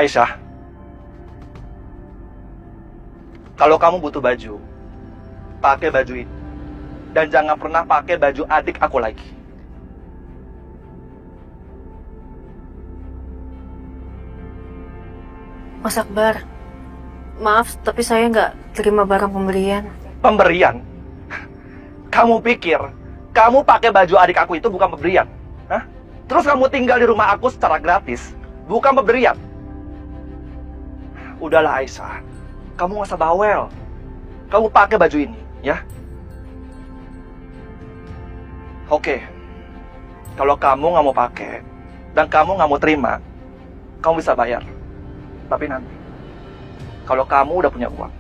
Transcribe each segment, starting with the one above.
Aisyah, kalau kamu butuh baju, pakai baju ini. Dan jangan pernah pakai baju adik aku lagi. Mas Akbar, maaf tapi saya nggak terima barang pemberian. Pemberian? Kamu pikir kamu pakai baju adik aku itu bukan pemberian? Hah? Terus kamu tinggal di rumah aku secara gratis, bukan pemberian? Udahlah Aisyah, kamu nggak usah bawel. Kamu pakai baju ini, ya. Oke, kalau kamu nggak mau pakai dan kamu nggak mau terima, kamu bisa bayar. Tapi nanti, kalau kamu udah punya uang.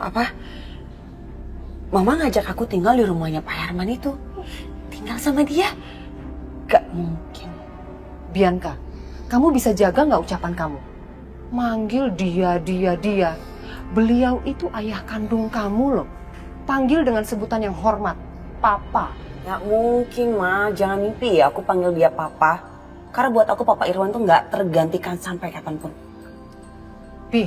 Apa? Mama ngajak aku tinggal di rumahnya Pak Herman itu. Tinggal sama dia? Gak mungkin. Bianca, kamu bisa jaga nggak ucapan kamu? Manggil dia. Beliau itu ayah kandung kamu loh. Panggil dengan sebutan yang hormat, Papa. Gak mungkin, Ma. Jangan mimpi ya aku panggil dia Papa. Karena buat aku Papa Irwan tuh gak tergantikan sampai kapanpun. Pi,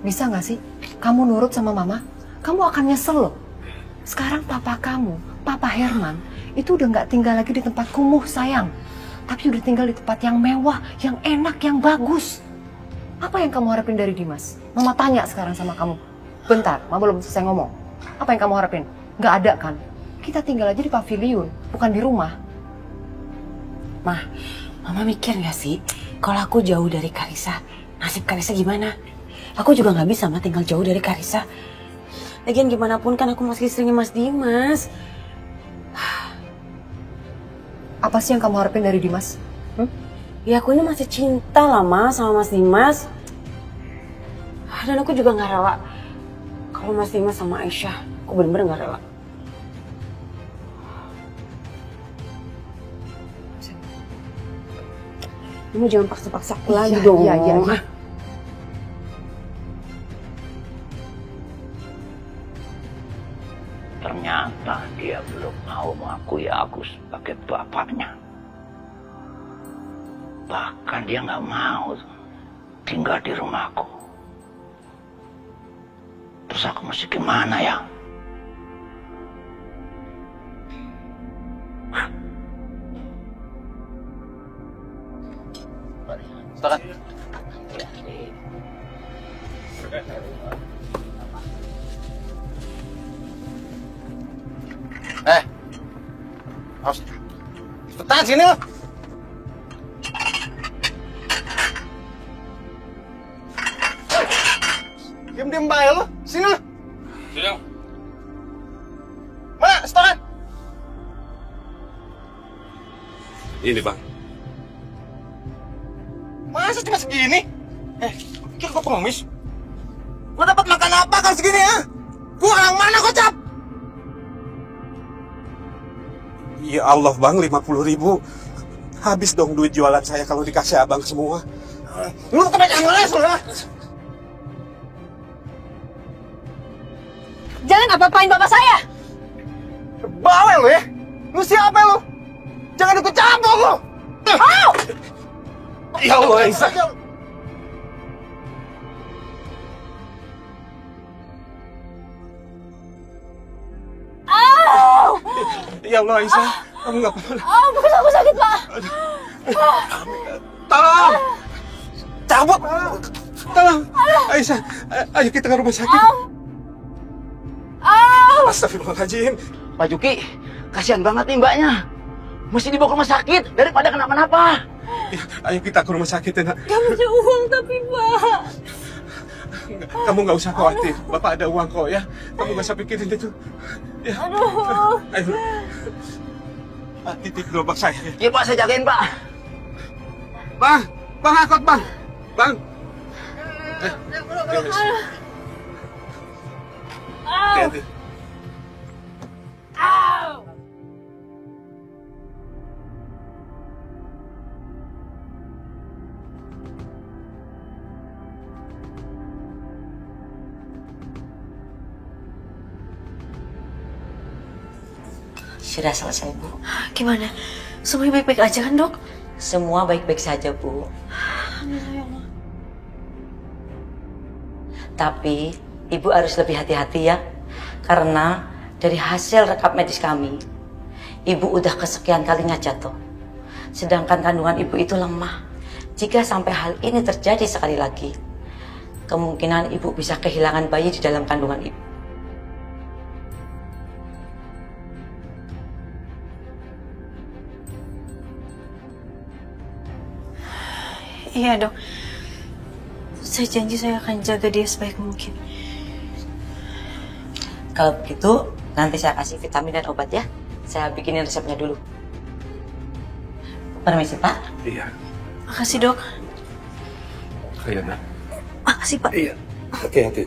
bisa nggak sih kamu nurut sama Mama? Kamu akan nyesel loh. Sekarang Papa kamu, Papa Herman, itu udah nggak tinggal lagi di tempat kumuh sayang. Tapi udah tinggal di tempat yang mewah, yang enak, yang bagus. Apa yang kamu harapin dari Dimas? Mama tanya sekarang sama kamu. Bentar, Mama belum selesai ngomong. Apa yang kamu harapin? Nggak ada kan? Kita tinggal aja di pavilion, bukan di rumah. Ma, Mama mikir gak sih kalau aku jauh dari Karissa, nasib Karissa gimana? Aku juga gak bisa Ma tinggal jauh dari Karissa. Lagian gimana pun kan aku masih istrinya Mas Dimas. Apa sih yang kamu harapin dari Dimas? Ya aku ini masih cinta lah Ma sama Mas Dimas. Dan aku juga gak rela kalau Mas Dimas sama Aisyah. Aku bener-bener gak rela. Kamu jangan paksa-paksa aku lagi dong. Iya. Ternyata dia belum mau mengakui aku sebagai bapaknya. Bahkan dia nggak mau tinggal di rumahku. Terus aku mesti gimana ya? Silakan. Harus cepetan sini lo. Diam-diam bae lo. Sini lo. Sini. Mana setoran? Ini bang. Masa cuma segini? Kira gue pengemis? Lo dapat makan apa kan segini ya? Kurang mana kocap? Ya Allah bang, 50.000. Habis dong duit jualan saya kalau dikasih abang semua. Lu kebanyakan ngeles lo ya? Jangan apa-apain bapak saya! Bawel lo ya? Lu siapa lo? Jangan ikut campur lo! Au! Ya Allah, Aisyah. Ya Allah Aisyah, kamu nggak apa-apa. Aku sakit, Pak. Tolong! Cabut! Tolong! Aisyah, ayo kita ke rumah sakit. Astagfirullahaladzim. Pak Juki, kasihan banget nih mbaknya. Mesti dibawa ke rumah sakit daripada kenapa-napa. Ya, ayo kita ke rumah sakit ya nak. Gak punya uang tapi, Pak. Kamu nggak usah khawatir, Bapak ada uang kok ya. Kamu nggak usah pikirin itu. Ya. Aduh. Ayo. Titip gerobak saya. Iya Pak, saya jagain Pak. Bang angkot bang. Bang. Hati-hati. Sudah selesai, Bu. Gimana? Semuanya baik-baik aja kan, Dok? Semua baik-baik saja, Bu. Alhamdulillah ya Allah. Tapi Ibu harus lebih hati-hati ya. Karena dari hasil rekap medis kami, Ibu udah kesekian kalinya jatuh. Sedangkan kandungan Ibu itu lemah. Jika sampai hal ini terjadi sekali lagi, kemungkinan Ibu bisa kehilangan bayi di dalam kandungan Ibu. Iya, Dok. Saya janji saya akan jaga dia sebaik mungkin. Kalau begitu, nanti saya kasih vitamin dan obat ya. Saya bikinin resepnya dulu. Permisi, Pak. Iya. Makasih, Dok. Ayo, Nak. Makasih, Pak. Iya. Hati-hati.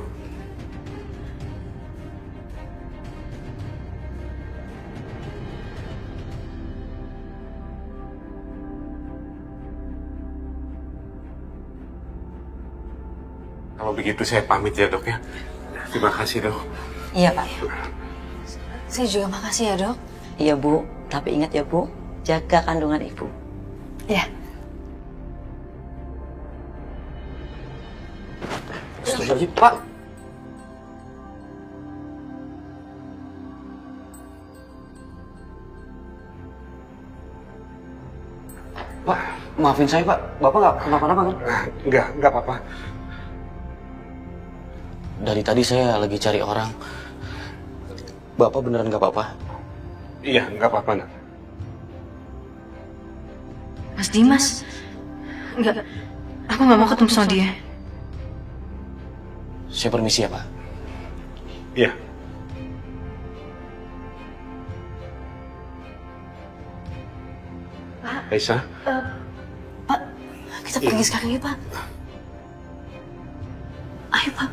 Kalau begitu saya pamit ya, Dok ya. Terima kasih, Dok. Iya, Pak. Saya juga makasih ya, Dok. Iya, Bu. Tapi ingat ya, Bu. Jaga kandungan Ibu. Ya. Astagfirullahaladzim, Pak. Pak, maafin saya, Pak. Bapak nggak kenapa-napa kan? Enggak apa-apa. Dari tadi saya lagi cari orang. Bapak beneran nggak apa-apa? Iya, enggak apa-apa, Nak. Mas Dimas. Enggak. Aku nggak mau ketemu sama dia. Saya permisi ya, Pak. Iya. Aisyah, Pak, kita pergi sekarang ya, Pak. Ayo, Pak.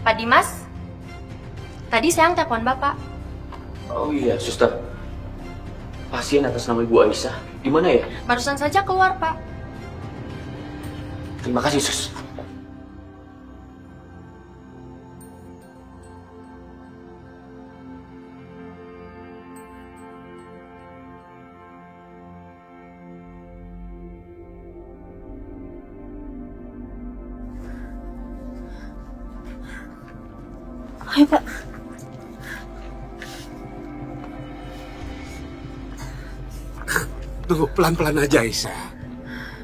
Pak Dimas, tadi saya telepon Bapak. Oh iya, suster. Pasien atas nama Ibu Aisyah. Di mana ya? Barusan saja keluar, Pak. Terima kasih, Sus. Ayo, Pak. tunggu pelan-pelan aja, Aisyah.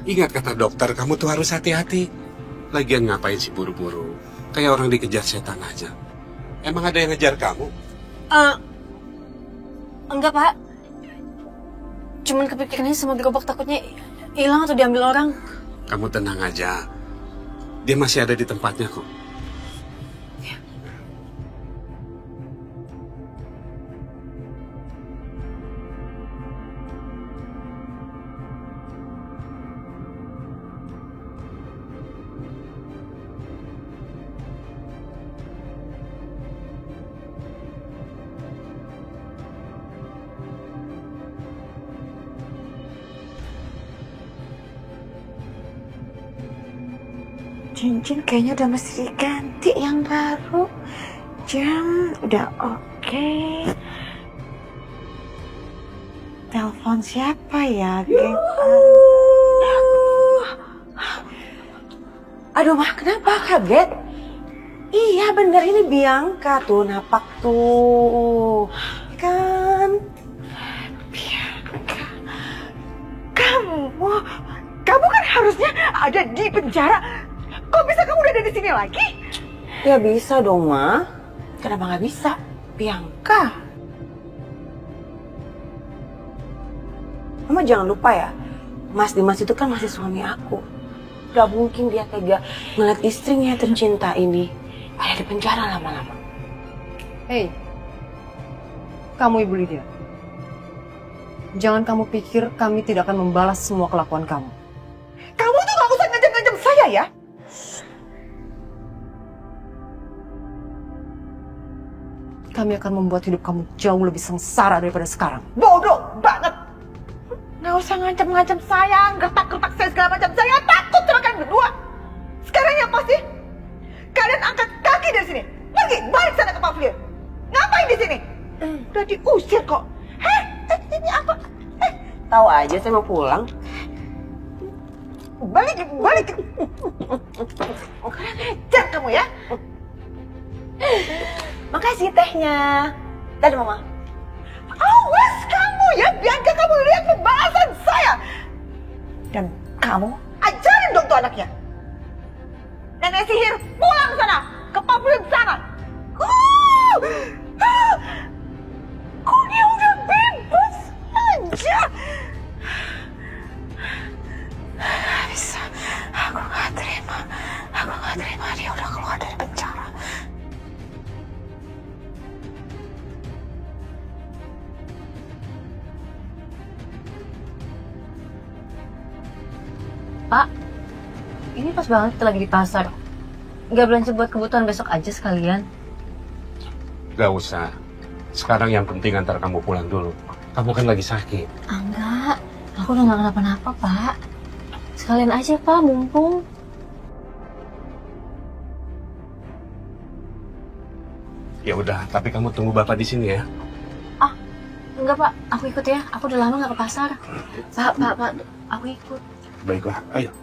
Ingat kata dokter, kamu tuh harus hati-hati. Lagian ngapain sih buru-buru? Kayak orang dikejar setan aja. Emang ada yang ngejar kamu? Enggak, Pak. Cuman kepikirannya sama gerobak takutnya hilang atau diambil orang. Kamu tenang aja. Dia masih ada di tempatnya kok. Cincin kayaknya udah mesti diganti yang baru. Jam udah oke. Telepon siapa ya, geng? Aduh, Mah, kenapa kaget? Iya, bener ini Bianca tuh, napak tuh. Kan? Bianca. Kamu kan harusnya ada di penjara. Kok bisa kamu udah ada di sini lagi? Ya bisa dong, Ma. Kenapa nggak bisa? Bianca. Mama jangan lupa ya, Mas Dimas itu kan masih suami aku. Gak mungkin dia tega ngeliat istrinya tercinta ini ada di penjara lama-lama. Hei, kamu Ibu Lydia. Jangan kamu pikir kami tidak akan membalas semua kelakuan kamu. Kamu tuh gak usah ngancam-ngancam saya ya. kami akan membuat hidup kamu jauh lebih sengsara daripada sekarang. Bodoh banget. Nggak usah ngancam-ngancam saya, gertak-gertak saya segala macam. Saya takut sama kalian berdua. Sekarang yang pasti, kalian angkat kaki dari sini. Pergi, balik sana ke pavilion. Ngapain di sini? Udah diusir kok. Ini apa? Tahu aja saya mau pulang. Balik. Kurang ajar kamu ya. Makasih tehnya. Dadah Mama. Awas kamu ya, biarkan kamu lihat pembalasan saya. Dan kamu ajarin dong tuh anaknya. Nenek sihir, pulang sana, ke pavilion sana. Kok dia udah bebas aja? Gak bisa, aku gak terima dia udah keluar dari penjara. Pak, ini pas banget kita lagi di pasar. Nggak belanja buat kebutuhan besok aja sekalian. Gak usah. Sekarang yang penting antar kamu pulang dulu. Kamu kan lagi sakit. Enggak, aku udah nggak kenapa-napa, Pak. Sekalian aja, Pak, mumpung. Ya udah, tapi kamu tunggu Bapak di sini ya. Ah, enggak, Pak. Aku ikut ya. Aku udah lama nggak ke pasar. Pak, aku ikut. Baiklah, ayo.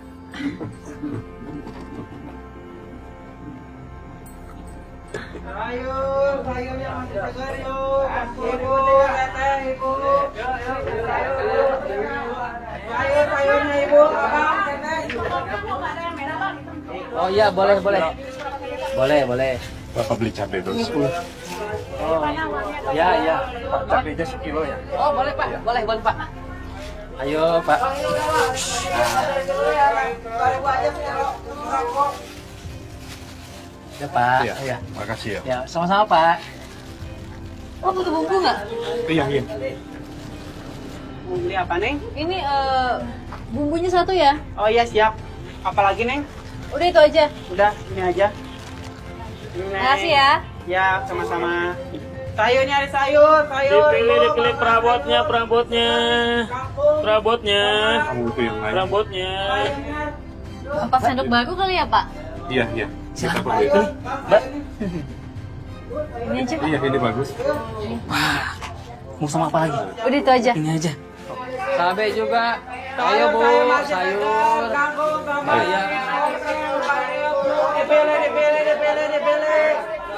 Sayurnya masih segar yuk. Ibu, teteh, ibu. Sayurnya ibu. Oh iya, boleh. Boleh. Bapak beli cabai dulu 10. Oh, iya. Cabainya sekilo ya. Oh, boleh Pak, boleh Pak. Ayo Pak. Ya Pak. Iya. Makasih ya. Ya, sama-sama Pak. Oh, butuh bumbu nggak? Iya. Mau beli apa, Neng? Ini bumbunya satu ya? Oh iya, siap. Apalagi, Neng? Udah itu aja. Udah, ini aja. Ini, Neng. Makasih ya. Ya, sama-sama. Sayur nyari sayur. Dipilih perabotnya. Kamu itu yang lain. Perabotnya. 4 sendok baru kali ya, Pak? Iya. Kita perlu itu. Mbak, Ini aja, Pak. Iya, ini bagus. mau sama apa lagi? Udah itu aja. Ini aja. Cabai juga. Ayo Bu, sayur. Iya. Dipilih.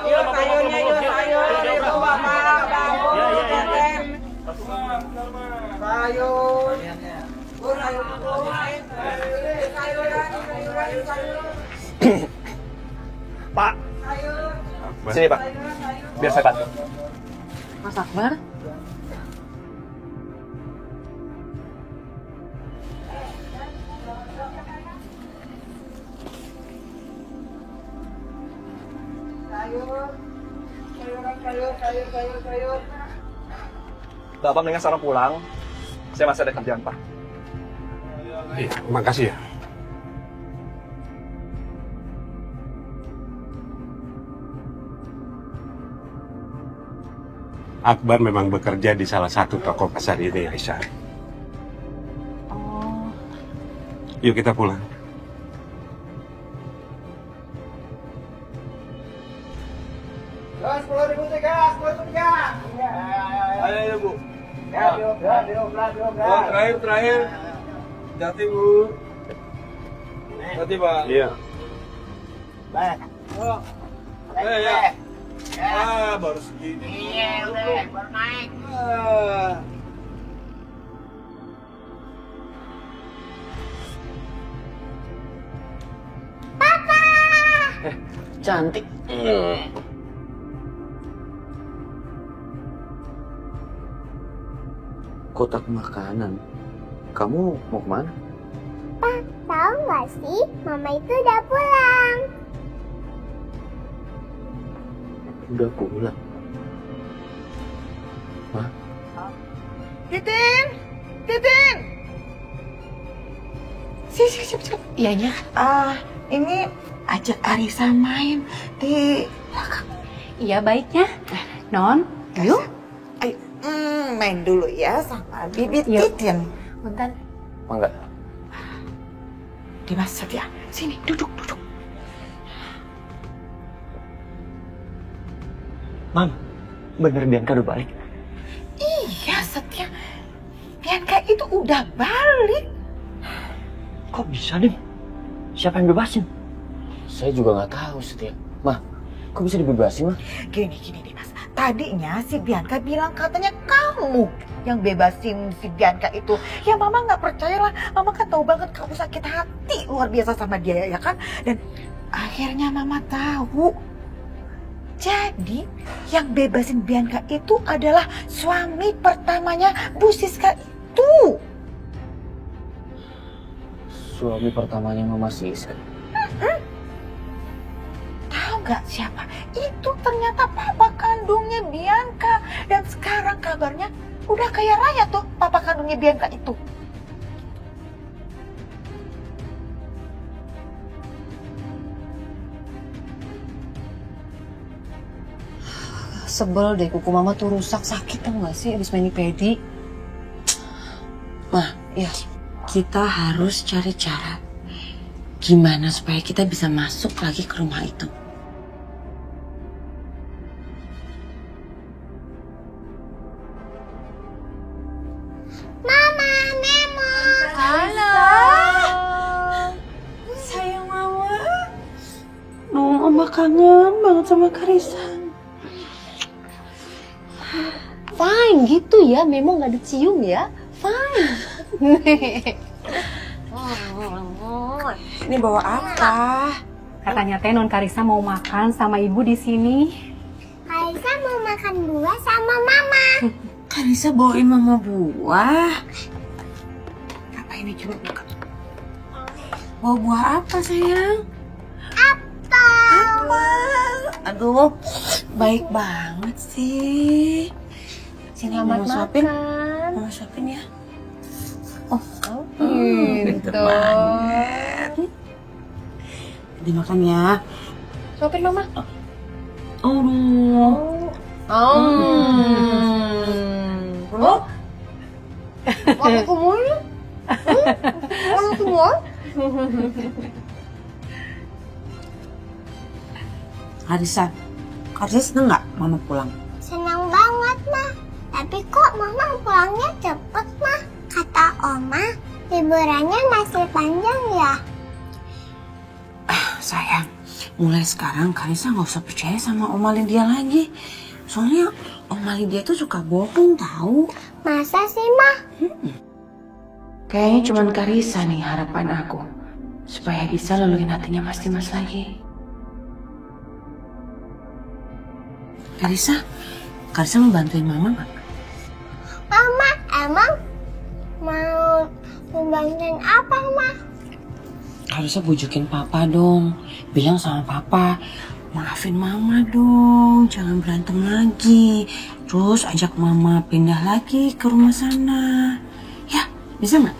Yuk, sayurnya yuk, sayur. Itu Bapak. Sayur. Pak, sini Pak, biar saya bantu. Mas Akbar? Sayur. Bapak mendingan sekarang pulang. Saya masih ada kerjaan, Pak. Iya, makasih ya. Akbar memang bekerja di salah satu toko pasar ini, Aisyah. Oh. Yuk kita pulang. Gas, 10.000 tiga. Ayo Bu. Ya, terakhir. Hati Bu. Hati Pak. Iya. Baik. Ya. Baru segini. Iya, udah baru naik. Papa! Cantik. Kotak makanan. Kamu mau kemana? Pak, tahu nggak sih, Mama itu udah pulang. Udah pulang. Hah? Titin! Sini, cepet. Iyanya. Ini ajak Arisa main di belakang. Iya, baiknya. Non, ayo. Ayo, main dulu ya sama Bibi Titin. Bentar. Enggak. Dimas, Setia, sini duduk. Mam, bener Bianca udah balik? Iya, Setia. Bianca itu udah balik. Kok bisa, Dim? Siapa yang bebasin? Saya juga nggak tahu, Setia. Mah, kok bisa dibebasin, Mah? Gini Dimas. Tadinya si Bianca bilang katanya kamu yang bebasin si Bianca itu. Ya Mama nggak percaya lah. Mama kan tahu banget kamu sakit hati luar biasa sama dia ya kan. Dan akhirnya Mama tahu. Jadi yang bebasin Bianca itu adalah suami pertamanya Bu Siska itu. Suami pertamanya Mama Siska. Tahu nggak siapa? Itu ternyata papa kandungnya Bianca. Dan sekarang kabarnya udah kaya raya tuh papa kandungnya Bianca itu. Sebel deh, kuku Mama tuh rusak, sakit tau gak sih abis mani pedi. Mah, Ya, kita harus cari cara gimana supaya kita bisa masuk lagi ke rumah itu. Mama, Memo. Halo. Sayang Mama. Mama kangen banget sama Karisa. fine gitu ya, Memo gak dicium ya. Fine. Ini bawa apa? Katanya teh Non Karisa mau makan sama ibu di sini. Karisa mau makan buah sama Mama. Karisa bawain Mama buah. Apa ini coba buka? Bawa buah apa sayang? Apel. Aduh, baik banget sih. Sini Selamat Mama suapin. makan. Mama suapin ya. Pinter banget. Dimakan ya. Suapin Mama. Oh. Apa semuanya? Apa semua? Karisa seneng nggak Mama pulang? Senang banget, Ma. Tapi kok Mama pulangnya cepet, Ma? Kata Oma, liburannya masih panjang ya? Sayang, mulai sekarang Karisa nggak usah percaya sama Oma Lydia lagi. Soalnya Oma Lydia tuh suka bohong tahu. Masa sih, Ma? Kayaknya cuma Karisa nih harapan aku. Supaya bisa luluhin hatinya Mas Dimas lagi. Karisa mau bantuin Mama nggak? Mama, emang mau membantuin apa, Ma? Karisa bujukin Papa dong. Bilang sama Papa, maafin Mama dong, jangan berantem lagi. Terus ajak Mama pindah lagi ke rumah sana. Ya, bisa nggak?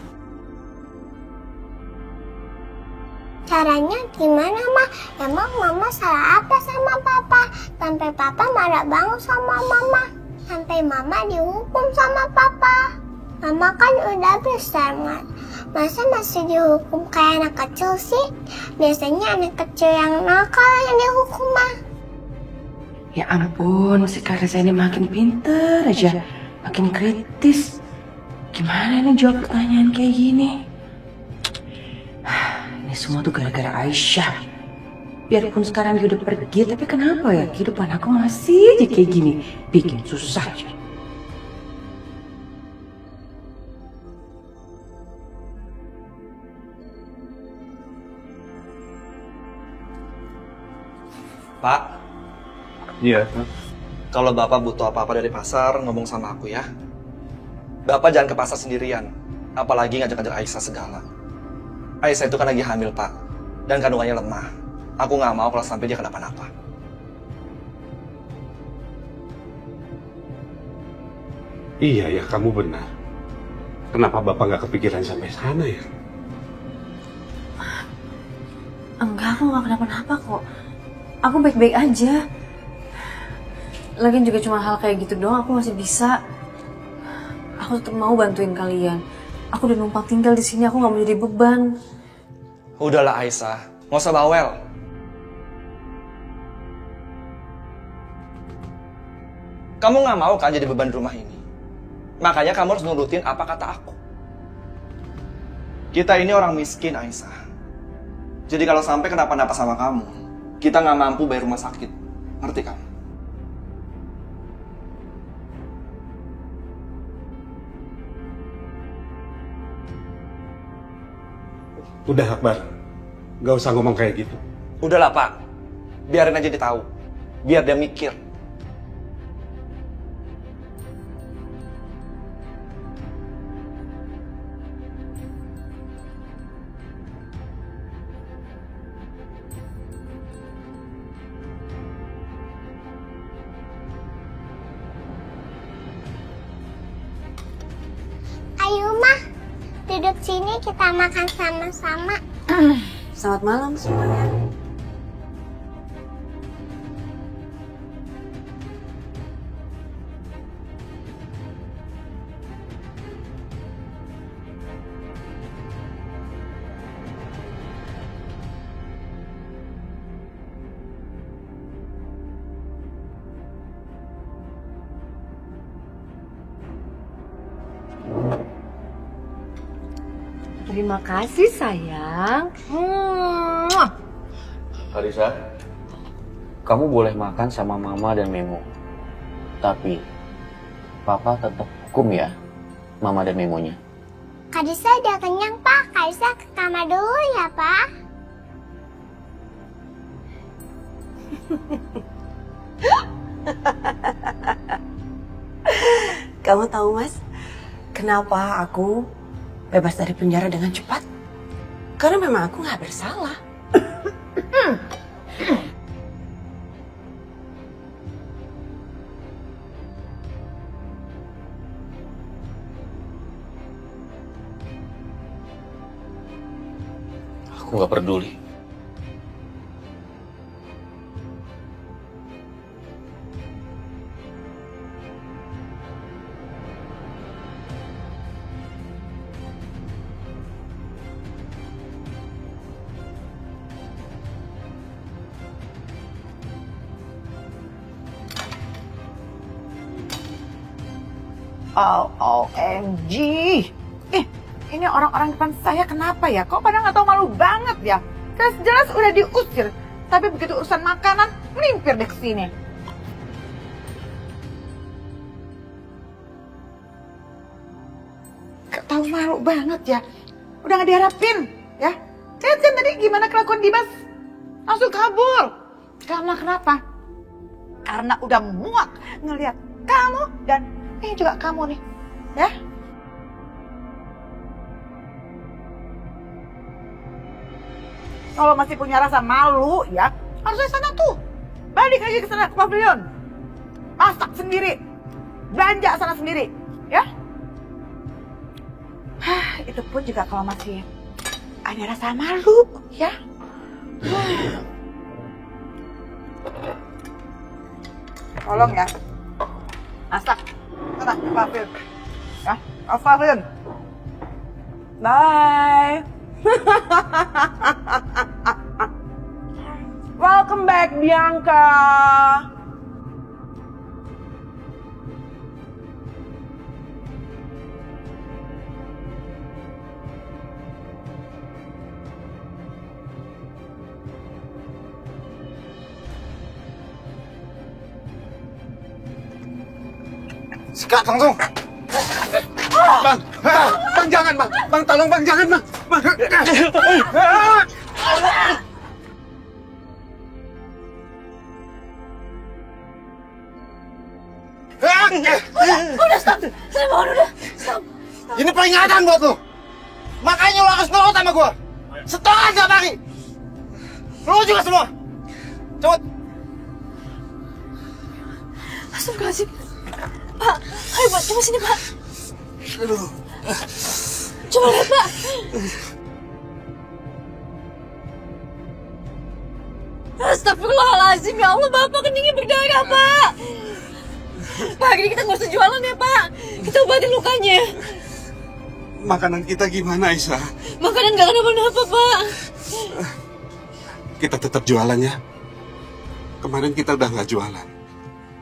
Caranya gimana, Ma? Emang Mama salah apa sama Papa? Sampai Papa marah banget sama Mama. Sampai Mama dihukum sama Papa. Mama kan udah besar, Ma. Masa masih dihukum kayak anak kecil sih? Biasanya anak kecil yang nakal yang dihukum, Ma. Ya ampun, si Karisa ini makin pinter aja. Makin kritis. Gimana nih jawab pertanyaan kayak gini? Ini semua tuh gara-gara Aisyah. Biarpun sekarang dia udah pergi, tapi kenapa ya kehidupan aku masih aja kayak gini? Bikin susah aja. Pak. Iya. Kalau Bapak butuh apa-apa dari pasar, ngomong sama aku ya. Bapak jangan ke pasar sendirian. Apalagi ngajak-ngajak Aisyah segala. Aisyah itu kan lagi hamil, Pak. Dan kandungannya lemah. Aku nggak mau kalau sampai dia kenapa-napa. Iya ya, kamu benar. Kenapa Bapak nggak kepikiran sampai sana ya? Enggak, aku nggak kenapa-napa kok. Aku baik-baik aja. Lagian juga cuma hal kayak gitu doang, aku masih bisa. Aku tetap mau bantuin kalian. Aku udah numpang tinggal di sini, aku nggak mau jadi beban. Udahlah Aisyah, nggak usah bawel. Kamu nggak mau kan jadi beban di rumah ini? Makanya kamu harus nurutin apa kata aku. Kita ini orang miskin, Aisyah. Jadi kalau sampai kenapa-napa sama kamu, kita nggak mampu bayar rumah sakit. Ngerti kamu? Udah Akbar, gak usah ngomong kayak gitu. Udahlah Pak, biarin aja dia tahu. Biar dia mikir. Ayo mah, duduk sini kita makan sama-sama. Selamat malam semuanya. Terima kasih sayang. Karissa, kamu boleh makan sama Mama dan Memo. Tapi, Papa tetap hukum ya, Mama dan Memonya. Karissa udah kenyang Pak, Karissa ke kamar dulu ya Pak. Kamu tahu Mas, kenapa aku bebas dari penjara dengan cepat? Karena memang aku nggak bersalah. Aku nggak peduli. OMG. Ini orang-orang depan saya kenapa ya? Kok pada nggak tahu malu banget ya? Jelas udah diusir, tapi begitu urusan makanan, melimpir deh ke sini. Gak tahu malu banget ya? Udah nggak diharapin, ya? Lihat kan tadi gimana kelakuan Dimas? Langsung kabur. Karena kenapa? Karena udah muak ngelihat kamu dan ini juga kamu nih, ya? Kalau masih punya rasa malu, ya harusnya sana tuh. Balik lagi ke sana ke pavilion. Masak sendiri. Belanja sana sendiri, ya? Itu pun juga kalau masih ada rasa malu, ya? Tolong ya. Masak. Sana ke pavilion. Ya, ke pavilion. Bye. Welcome back, Bianca. Sikat langsung. Bang jangan bang, bang tolong bang jangan bang. Udah stop, saya mohon udah stop. Ini peringatan buat lu. Makanya lu harus nurut sama gua. Setoran tiap hari. Lu juga semua. Cepet. Astagfirullahaladzim. Pak, ayo Pak, coba sini Pak. Aduh. Coba lihat Pak. Astagfirullahaladzim, ya Allah Bapak keningnya berdarah Pak. Pak, ini kita nggak usah jualan ya, Pak. Kita obatin lukanya. Makanan kita gimana, Aisyah? Makanan nggak kenapa-napa, Pak. Kita tetap jualan ya. Kemarin kita udah nggak jualan.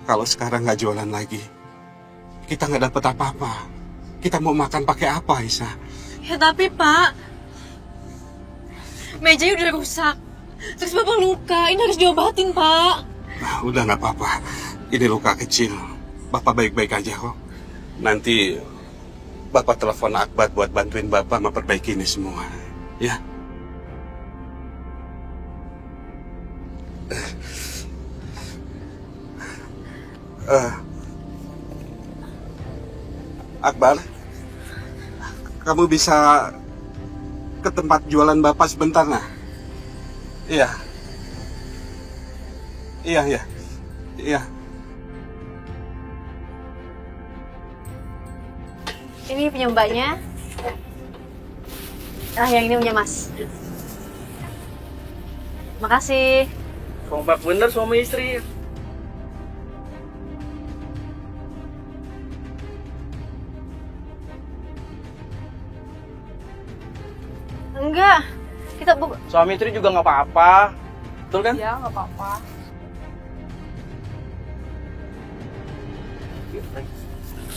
Kalau sekarang nggak jualan lagi, kita nggak dapat apa-apa. Kita mau makan pakai apa, Aisyah? Ya tapi, Pak, mejanya udah rusak. Terus Bapak luka, ini harus diobatin, Pak. Nah, udah nggak apa-apa. Ini luka kecil. Bapak baik-baik aja kok. Nanti Bapak telepon Akbar buat bantuin Bapak memperbaiki ini semua. Ya. Akbar, kamu bisa ke tempat jualan Bapak sebentar, nah? Iya. Iya. Ini punya mbaknya. Yang ini punya Mas. Makasih. Kompak bener suami istri. Enggak. Kita Suami istri juga nggak apa-apa. Betul kan? Iya, nggak apa-apa.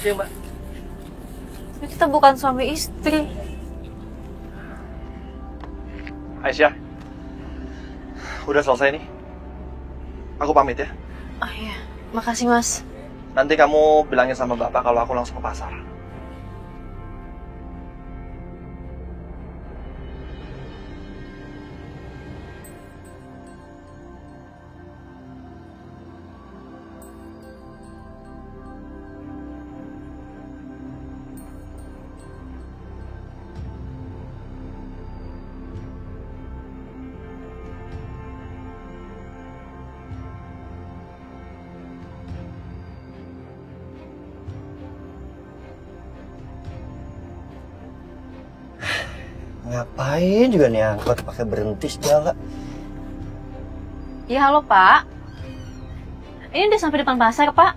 Iya, Mbak. Kita bukan suami istri. Aisyah, udah selesai nih. Aku pamit ya. Oh iya, makasih Mas. Nanti kamu bilangin sama Bapak kalau aku langsung ke pasar. Ngapain juga nih angkot pakai berhenti segala. Iya, halo Pak. Ini udah sampai depan pasar, Pak.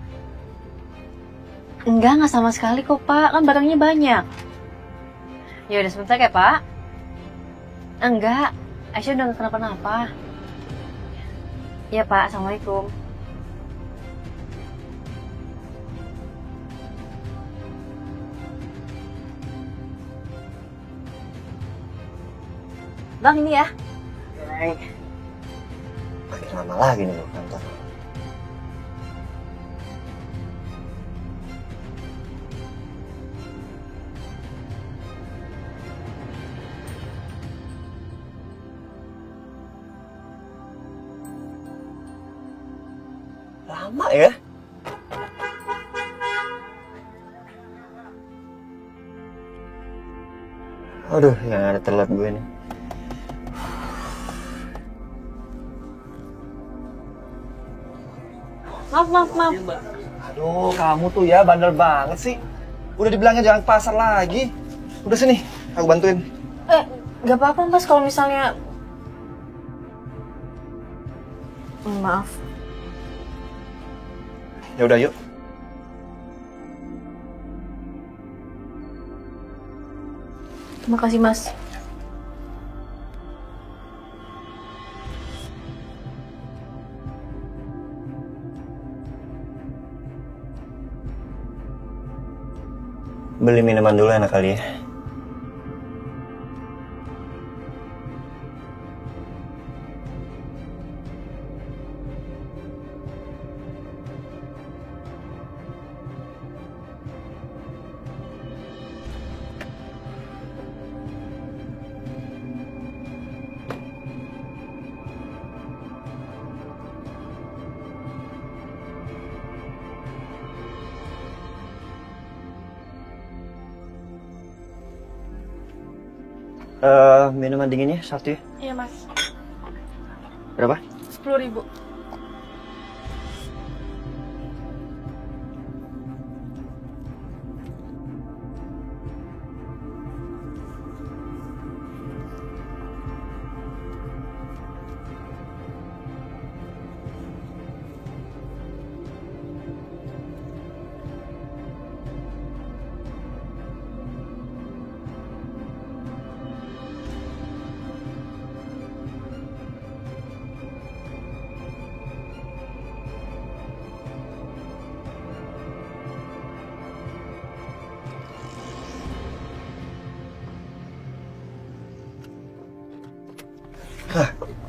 Enggak sama sekali kok, Pak. Kan barangnya banyak. Ya udah sebentar ya, Pak. Enggak, Aisyah udah gak kenapa-napa. Iya, Pak. Assalamualaikum. Bang, ini ya. Makin lama lagi nih lo kantor. Lama ya? Aduh, yang ada telat gue nih. Maaf. Aduh, kamu tuh ya bandel banget sih. Udah dibilangnya jangan ke pasar lagi. Udah sini, aku bantuin. Gak apa-apa Mas kalau misalnya... Maaf. Ya udah yuk. Terima kasih Mas. Beli minuman dulu enak kali ya. Minuman dinginnya satu ya? Iya Mas. Berapa? 10.000.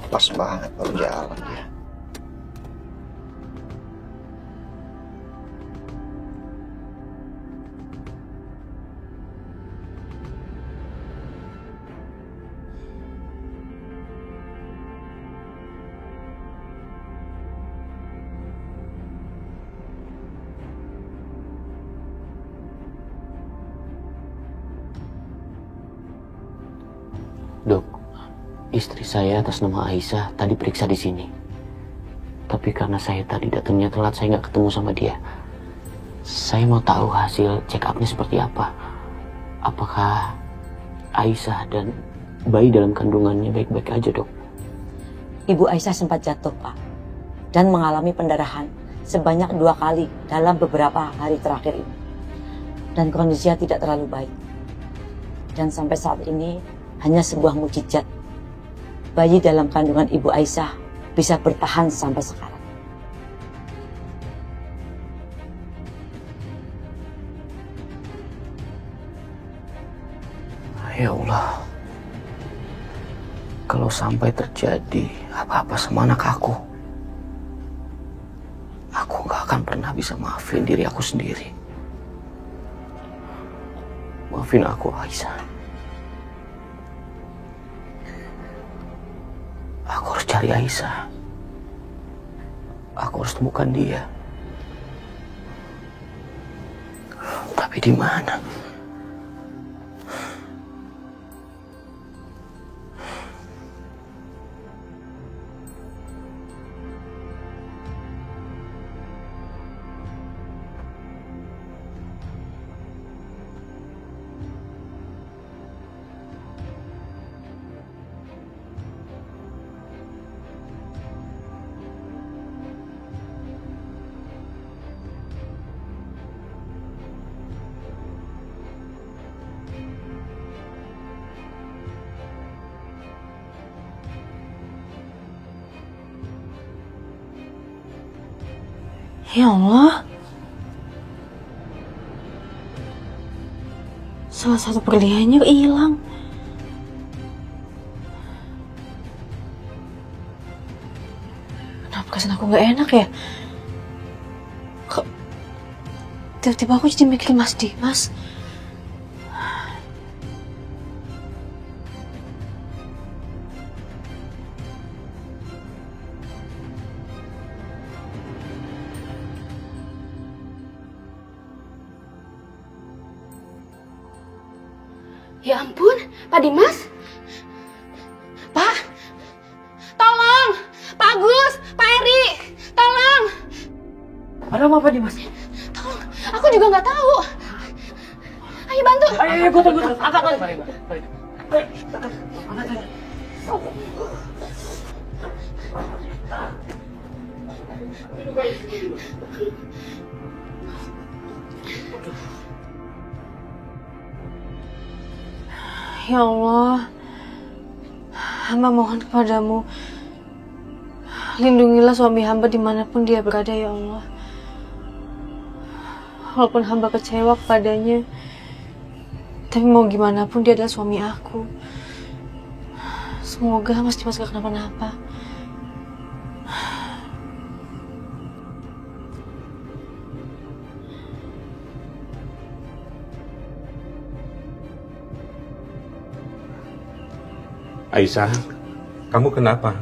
Pas banget baru jalan dia. Dok, istri saya atas nama Aisyah tadi periksa di sini. Tapi karena saya tadi datangnya telat, saya nggak ketemu sama dia. Saya mau tahu hasil check up-nya seperti apa. Apakah Aisyah dan bayi dalam kandungannya baik-baik aja, Dok? Ibu Aisyah sempat jatuh, Pak, dan mengalami pendarahan sebanyak 2 kali dalam beberapa hari terakhir ini. Dan kondisinya tidak terlalu baik. Dan sampai saat ini hanya sebuah mukjizat. Bayi dalam kandungan Ibu Aisyah bisa bertahan sampai sekarang. Ya Allah, kalau sampai terjadi apa-apa sama anak aku gak akan pernah bisa maafin diri aku sendiri. Maafin aku, Aisyah. Aku harus cari Aisyah. Aku harus temukan dia. Tapi di mana? Ya Allah. Salah satu perlihannya hilang. Kenapa perasaan aku gak enak ya? Kok tiba-tiba aku jadi mikirin Mas Dimas. Ya ampun, Pak Dimas. Pak, tolong. Pak Agus, Pak Eri, tolong. Ada apa Pak Dimas? Tolong, aku juga nggak tahu. Ayo bantu. Ayo, gue bantu. Angkat. Ya Allah, hamba mohon kepadamu, lindungilah suami hamba dimanapun dia berada, ya Allah. Walaupun hamba kecewa kepadanya, tapi mau gimana pun dia adalah suami aku. Semoga Mas Dimas gak kenapa-napa. Aisyah, kamu kenapa?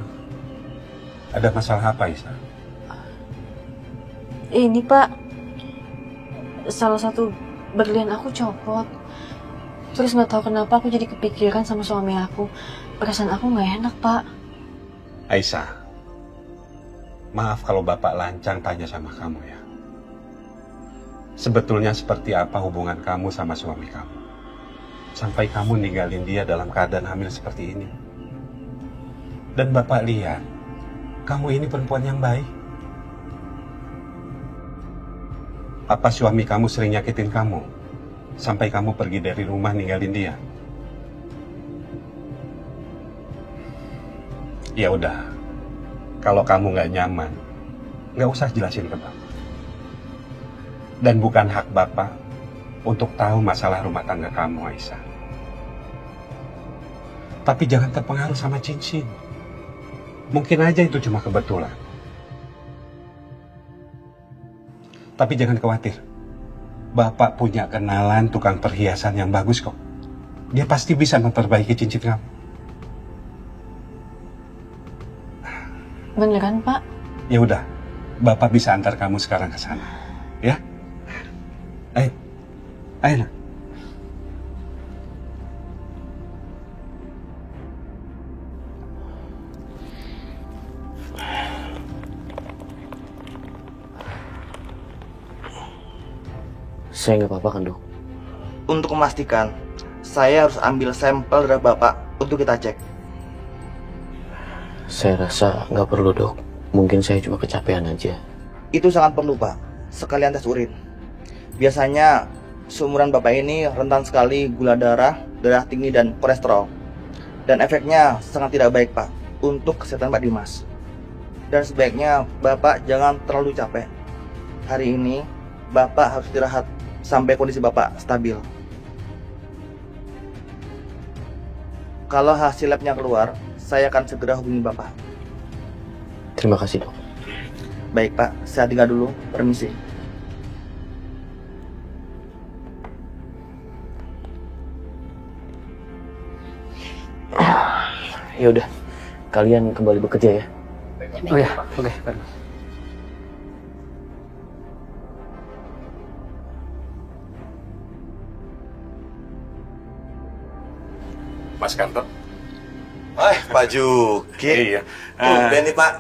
Ada masalah apa, Aisyah? Ini Pak, salah satu berlian aku copot. Terus nggak tahu kenapa aku jadi kepikiran sama suami aku. Perasaan aku nggak enak, Pak. Aisyah, maaf kalau Bapak lancang tanya sama kamu ya. Sebetulnya seperti apa hubungan kamu sama suami kamu? Sampai kamu ninggalin dia dalam keadaan hamil seperti ini. Dan Bapak lihat, kamu ini perempuan yang baik. Apa suami kamu sering nyakitin kamu? Sampai kamu pergi dari rumah ninggalin dia? Ya udah, kalau kamu nggak nyaman, nggak usah jelasin ke Bapak. Dan bukan hak Bapak untuk tahu masalah rumah tangga kamu, Aisyah. Tapi jangan terpengaruh sama cincin. Mungkin aja itu cuma kebetulan. Tapi jangan khawatir. Bapak punya kenalan tukang perhiasan yang bagus kok. Dia pasti bisa memperbaiki cincin kamu. Beneran, Pak? Ya udah, Bapak bisa antar kamu sekarang ke sana. Ya? Ayo. Ayo, nak. Saya nggak apa-apa kan, Dok? Untuk memastikan, saya harus ambil sampel darah Bapak untuk kita cek. Saya rasa nggak perlu, Dok. Mungkin saya cuma kecapean aja. Itu sangat perlu, Pak. Sekalian tes urin. Biasanya seumuran Bapak ini rentan sekali gula darah, darah tinggi, dan kolesterol. Dan efeknya sangat tidak baik, Pak, untuk kesehatan Pak Dimas. Dan sebaiknya Bapak jangan terlalu capek. Hari ini Bapak harus istirahat sampai kondisi Bapak stabil. Kalau hasil labnya keluar, saya akan segera hubungi Bapak. Terima kasih, Dok. Baik, Pak. Saya tinggal dulu. Permisi. Ya udah, kalian kembali bekerja ya. Oh ya, oke. Mas Karto. Pak Juki. Iya. Nih, Pak.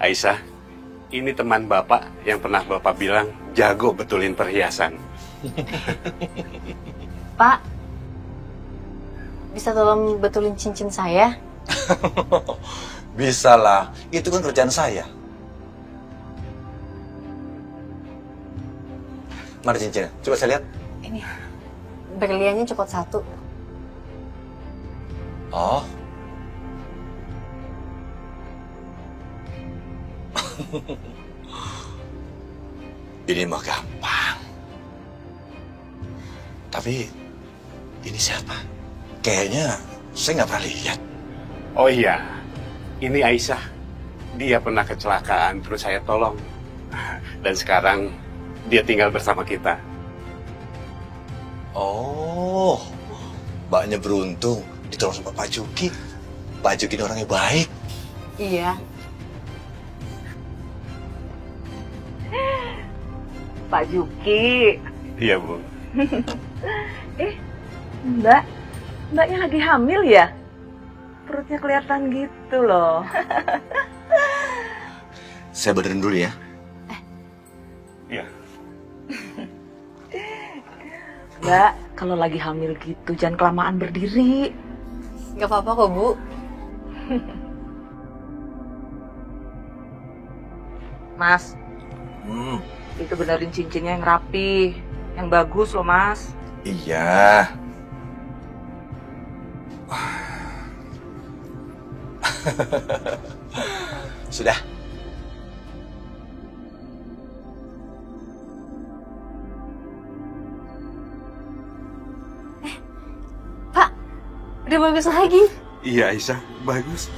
Aisyah, ini teman Bapak yang pernah Bapak bilang jago betulin perhiasan. Pak, bisa tolong betulin cincin saya? Bisa lah, itu kan kerjaan saya. Mana cincinnya? Coba saya lihat. Ini, berliannya copot 1. Oh. Ini mah gampang. Tapi ini siapa? Kayaknya saya nggak pernah lihat. Oh iya, ini Aisyah. Dia pernah kecelakaan, terus saya tolong. Dan sekarang dia tinggal bersama kita. Oh, Mbaknya beruntung ditolong sama Pak Juki. Pak Juki ini orangnya baik. Iya. Pak Juki. Iya, Bu. Mbaknya lagi hamil ya? Perutnya kelihatan gitu loh. Saya benerin dulu ya. Iya. Mbak, kalau lagi hamil gitu jangan kelamaan berdiri. Gak apa-apa kok, Bu. Mas, itu benerin cincinnya yang rapi, yang bagus loh, Mas. Iya. Sudah. Pak, udah bagus lagi. Iya, Aisyah, bagus.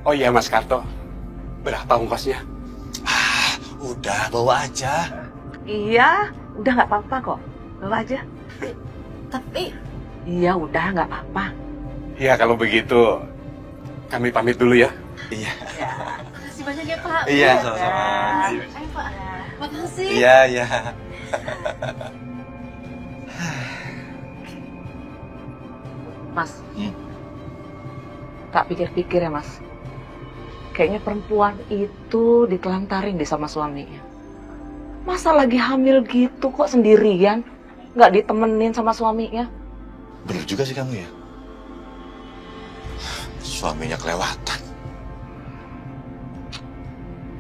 Oh iya, Mas Karto. Berapa ongkosnya? Udah, bawa aja. Iya, udah nggak apa-apa kok. Bawa aja. Tapi... Iya, udah nggak apa-apa. Ya, kalau begitu kami pamit dulu ya. Iya. Makasih banyak ya, Pak. Iya, sama-sama. Ayo, Pak. Makasih. Iya, iya. Mas, tak pikir-pikir ya, Mas. Kayaknya perempuan itu ditelantarin deh sama suaminya. Masa lagi hamil gitu kok sendirian, nggak ditemenin sama suaminya? Bener juga sih kamu ya. Suaminya kelewatan.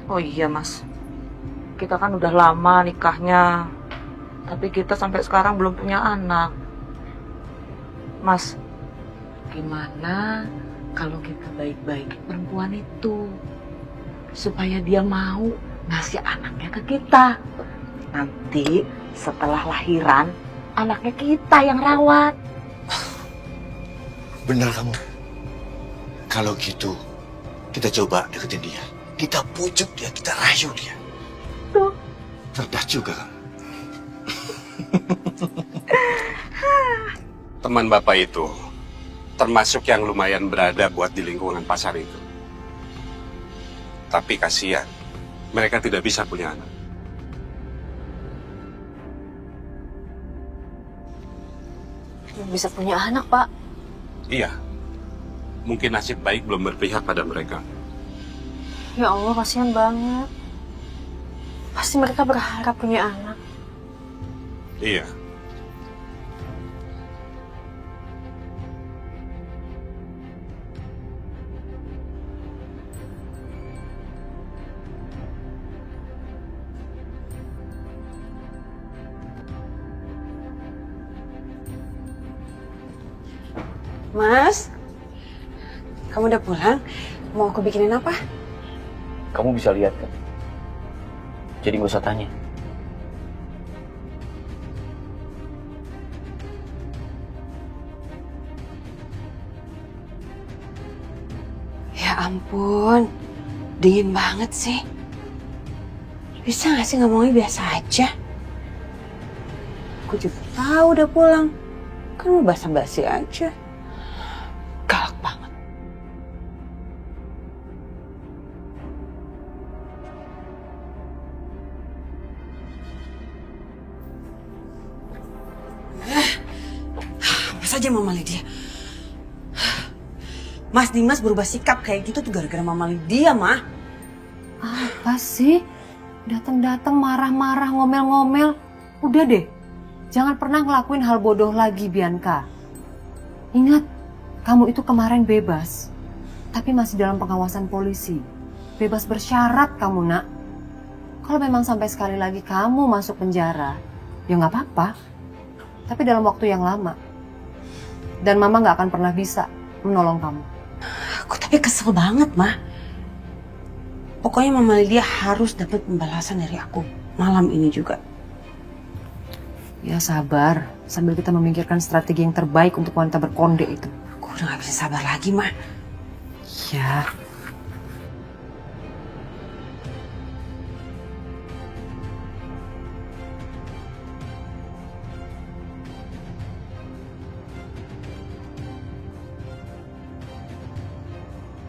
Oh iya, Mas. Kita kan udah lama nikahnya, tapi kita sampai sekarang belum punya anak. Mas, gimana kalau kita baik-baik perempuan itu supaya dia mau ngasih anaknya ke kita? Nanti setelah lahiran, anaknya kita yang rawat. Bener kamu. Kalau gitu, kita coba deketin dia. Kita pujuk dia, kita rayu dia. Tuh. Cerdas juga kamu. Teman Bapak itu termasuk yang lumayan berada buat di lingkungan pasar itu. Tapi kasihan, mereka tidak bisa punya anak. Bisa punya anak, Pak. Iya, mungkin nasib baik belum berpihak pada mereka. Ya Allah, kasihan banget. Pasti mereka berharap punya anak. Iya. Mas, kamu udah pulang? Mau aku bikinin apa? Kamu bisa lihat kan? Jadi gak usah tanya. Ya ampun, dingin banget sih. Bisa gak sih ngomongnya biasa aja? Aku juga tahu udah pulang. Kan mau basa-basi aja. Galak banget. Apa saja Mama Lydia? Mas Dimas berubah sikap kayak gitu tuh gara-gara Mama Lydia, Mah. Apa sih? Datang-datang marah-marah, ngomel-ngomel. Udah deh, jangan pernah ngelakuin hal bodoh lagi, Bianca. Ingat, kamu itu kemarin bebas, tapi masih dalam pengawasan polisi. Bebas bersyarat kamu, Nak. Kalau memang sampai sekali lagi kamu masuk penjara, ya nggak apa-apa. Tapi dalam waktu yang lama. Dan Mama nggak akan pernah bisa menolong kamu. Aku tapi kesel banget, Mah. Pokoknya Mama Lydia harus dapat pembalasan dari aku malam ini juga. Ya sabar, sambil kita memikirkan strategi yang terbaik untuk wanita berkonde itu. Aku udah gak bisa sabar lagi, Mah. Ya.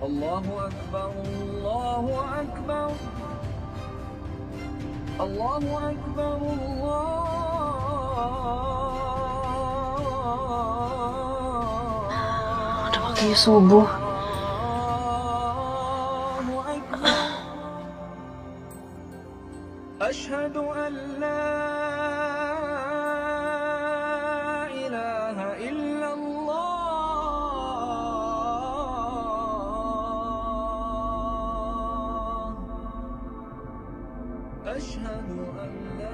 Allahu Akbar, Allahu Akbar. Allahu Akbar, Udah waktunya subuh. Asyhadu an la ilaha illallah. Asyhadu an la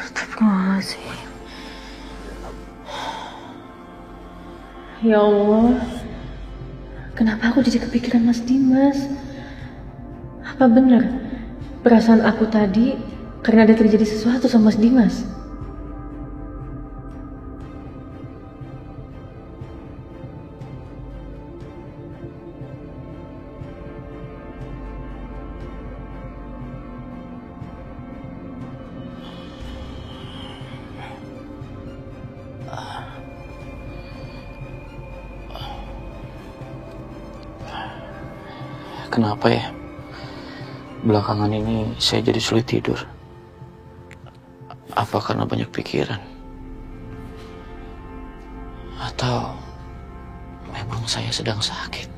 Astagfirullahaladzim. Ya Allah, kenapa aku jadi kepikiran Mas Dimas? Apa benar perasaan aku tadi karena ada terjadi sesuatu sama Mas Dimas? Kenapa ya? Belakangan ini saya jadi sulit tidur. Apa karena banyak pikiran? Atau memang saya sedang sakit?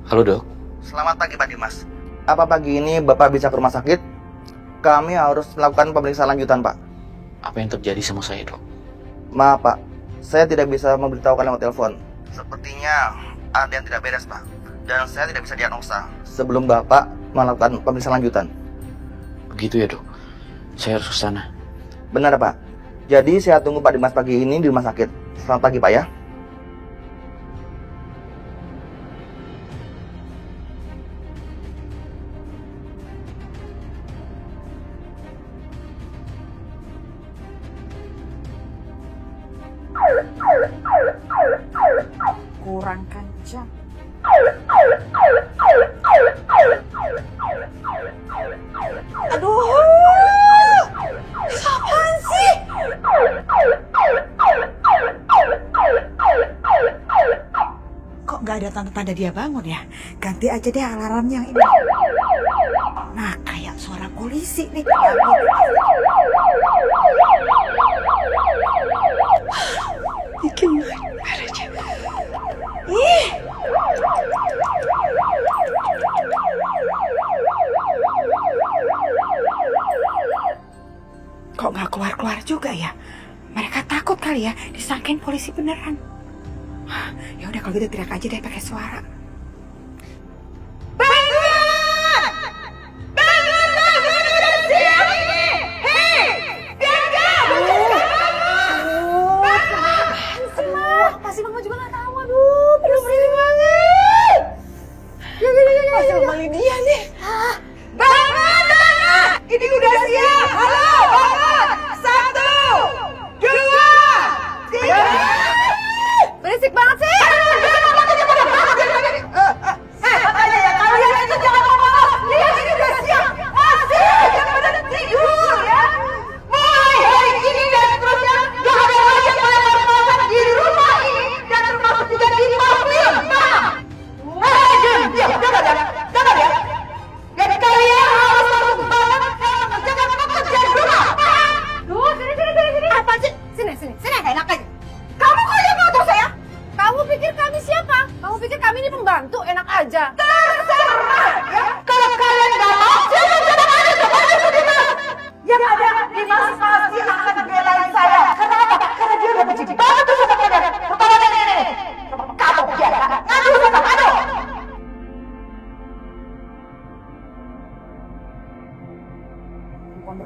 Halo dok. Selamat pagi Pak Dimas. Apa pagi ini Bapak bisa ke rumah sakit? Kami harus melakukan pemeriksaan lanjutan Pak. Apa yang terjadi sama saya dok? Maaf Pak, saya tidak bisa memberitahukan lewat telepon. Sepertinya ada yang tidak beres Pak. Dan saya tidak bisa diagnosa sebelum Bapak melakukan pemeriksaan lanjutan. Begitu ya dok? Saya harus ke sana. Benar Pak. Jadi saya tunggu Pak Dimas pagi ini di rumah sakit. Selamat pagi Pak ya. Kurang kencang. Aduh, apaan sih? Kok nggak ada tanda-tanda dia bangun ya? Ganti aja deh alarmnya yang ini. Nah, kayak suara polisi nih. Bikin ih. Kok nggak keluar-keluar juga ya? Mereka takut kali ya disangkain polisi beneran. Ya udah kalau gitu teriak aja deh pakai suara.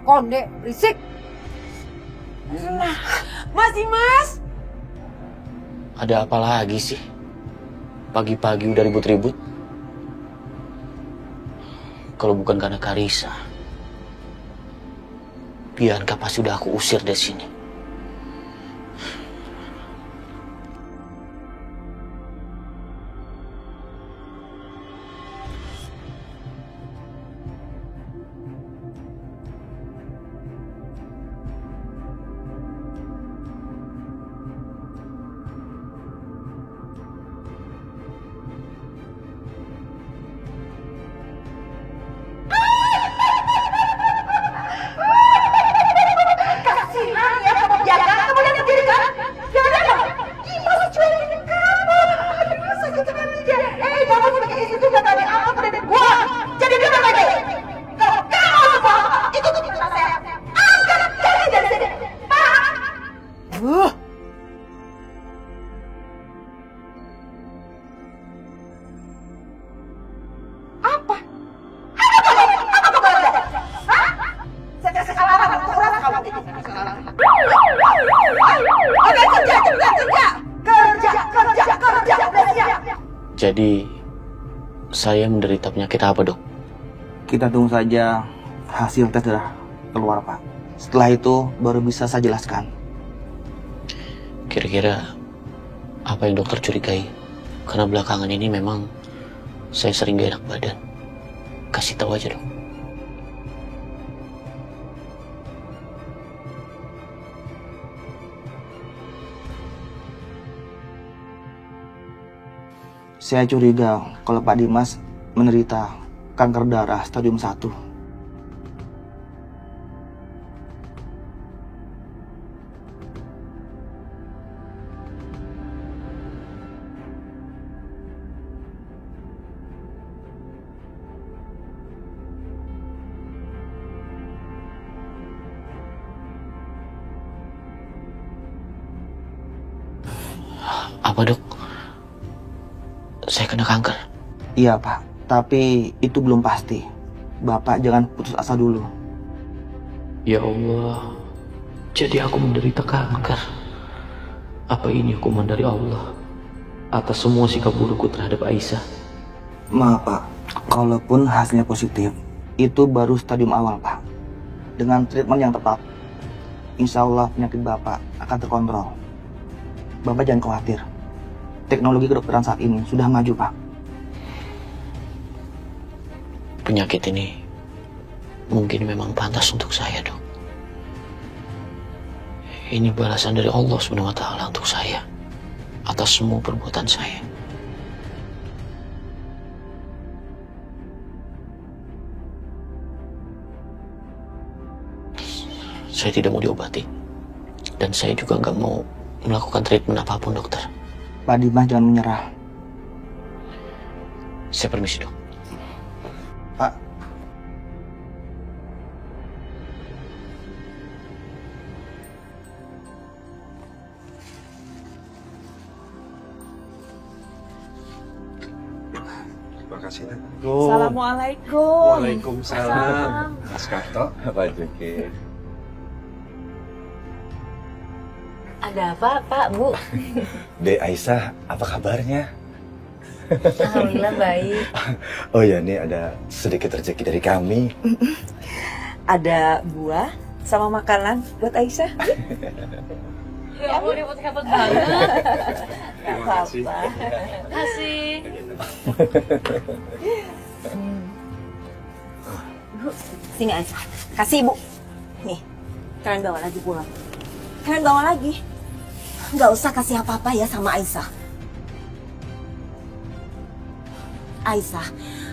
Konde, berisik. Nah, Mas. Ada apa lagi sih? Pagi-pagi udah ribut-ribut. Kalau bukan karena Karissa, Bianca pasti udah aku usir dari sini. Jadi, saya menderita penyakit apa, Dok? Kita tunggu saja hasil tes darah keluar, Pak. Setelah itu baru bisa saya jelaskan. Kira-kira apa yang dokter curigai? Karena belakangan ini memang Saya sering gak enak badan. Kasih tahu aja dong. Saya curiga kalau Pak Dimas menderita kanker darah stadium 1. Apa dok? Saya kena kanker. Iya Pak, tapi itu belum pasti. Bapak jangan putus asa dulu. Ya Allah, jadi aku menderita kanker. Apa ini hukuman dari Allah atas semua sikap burukku terhadap Aisyah? Maaf Pak, kalaupun hasilnya positif, itu baru stadium awal Pak. Dengan treatment yang tepat, insya Allah penyakit Bapak akan terkontrol. Bapak jangan khawatir. Teknologi kedokteran saat ini sudah maju, Pak. Penyakit ini mungkin memang pantas untuk saya, dok. Ini balasan dari Allah SWT untuk saya atas semua perbuatan saya. Saya tidak mau diobati. Dan saya juga nggak mau melakukan treatment apapun, dokter. Pak Dimas jangan menyerah. Saya permisi, dok. Pak. Terima kasih, Nak. Assalamualaikum. Waalaikumsalam. Mas Karto. Pak Juki. Ada apa, Pak, Bu? Dek Aisyah, apa kabarnya? Alhamdulillah baik. Oh ya, ini ada sedikit rezeki dari kami. Ada buah sama makanan buat Aisyah. Ya ampun, repot-repot banget. Gak apa-apa. Kasih. Bu, sini aja. Kasih, Bu. Nih, kalian bawa lagi pulang. Kalian bawa lagi. Nggak usah kasih apa-apa ya sama Aisyah. Aisyah,